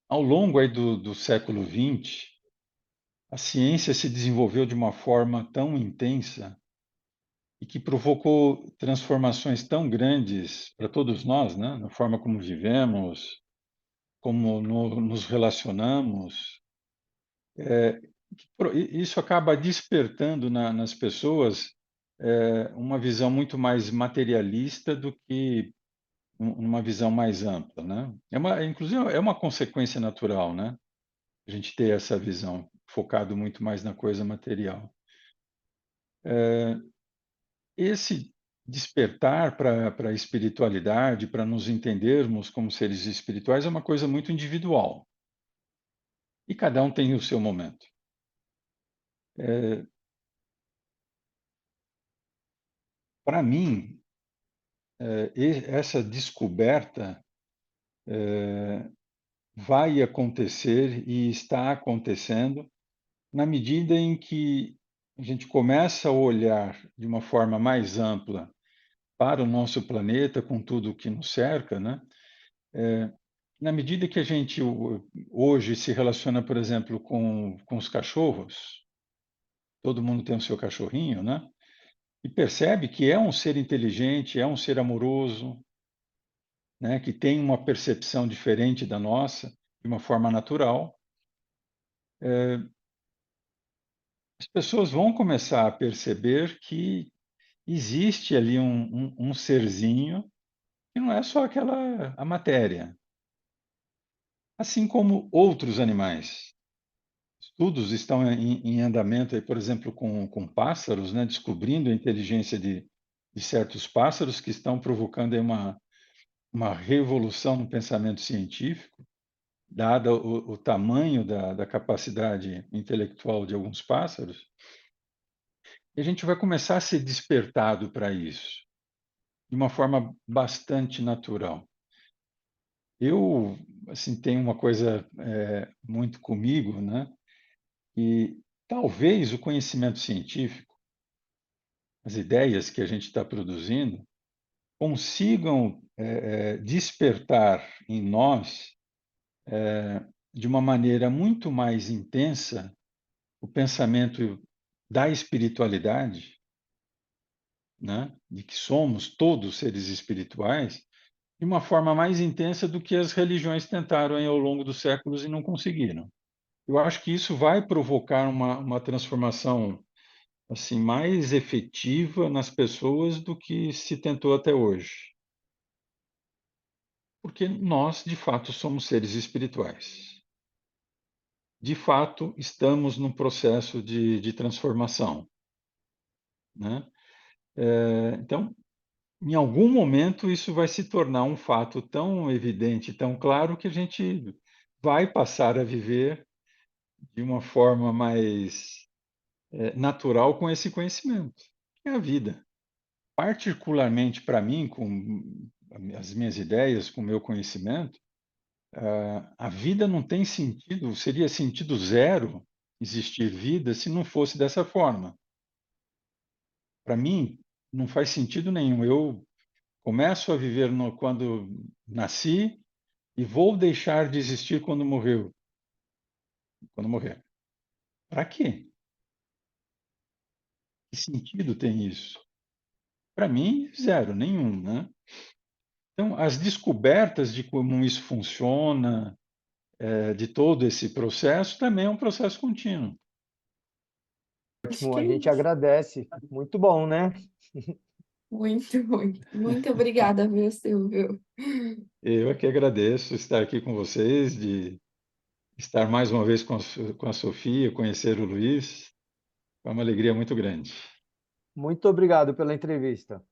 Speaker 3: Ao longo aí do século XX, a ciência se desenvolveu de uma forma tão intensa e que provocou transformações tão grandes para todos nós, né? Na forma como vivemos, como nos relacionamos. Isso acaba despertando nas pessoas uma visão muito mais materialista do que uma visão mais ampla, né? Inclusive, é uma consequência natural, né? A gente ter essa visão, focado muito mais na coisa material. Esse despertar para a espiritualidade, para nos entendermos como seres espirituais, é uma coisa muito individual. E cada um tem o seu momento. Para mim, essa descoberta vai acontecer e está acontecendo na medida em que a gente começa a olhar de uma forma mais ampla para o nosso planeta, com tudo o que nos cerca, né? Na medida que a gente hoje se relaciona, por exemplo, com os cachorros, todo mundo tem o seu cachorrinho, né? E percebe que é um ser inteligente, é um ser amoroso, né? Que tem uma percepção diferente da nossa, de uma forma natural. As pessoas vão começar a perceber que existe ali um serzinho que não é só aquela a matéria, assim como outros animais. Estudos estão em andamento, aí, por exemplo, com pássaros, né, descobrindo a inteligência de certos pássaros que estão provocando aí uma revolução no pensamento científico, dado o tamanho da capacidade intelectual de alguns pássaros. E a gente vai começar a ser despertado para isso, de uma forma bastante natural. Eu, assim, tenho uma coisa muito comigo, né? E talvez o conhecimento científico, as ideias que a gente está produzindo, consigam despertar em nós, de uma maneira muito mais intensa, o pensamento da espiritualidade, né? De que somos todos seres espirituais, de uma forma mais intensa do que as religiões tentaram aí ao longo dos séculos e não conseguiram. Eu acho que isso vai provocar uma transformação assim mais efetiva nas pessoas do que se tentou até hoje. Porque nós, de fato, somos seres espirituais. De fato, estamos num processo de transformação, né? Então, em algum momento, isso vai se tornar um fato tão evidente, tão claro, que a gente vai passar a viver de uma forma mais natural com esse conhecimento, que é a vida. Particularmente para mim, com as minhas ideias, com o meu conhecimento, a vida não tem sentido, seria sentido zero existir vida se não fosse dessa forma. Para mim, não faz sentido nenhum. Eu começo a viver quando nasci e vou deixar de existir quando morrer. Para quê? Que sentido tem isso? Para mim, zero, nenhum, né? Então, as descobertas de como isso funciona, de todo esse processo, também é um processo contínuo.
Speaker 1: Acho
Speaker 4: Ótimo,
Speaker 1: que
Speaker 4: a
Speaker 1: é
Speaker 4: gente
Speaker 1: isso.
Speaker 4: agradece. Muito bom, né?
Speaker 1: Muito, muito. Muito obrigada, viu, Silvio?
Speaker 3: Eu é que agradeço estar aqui com vocês, de estar mais uma vez com a Sofia, conhecer o Luiz. É uma alegria muito grande.
Speaker 4: Muito obrigado pela entrevista.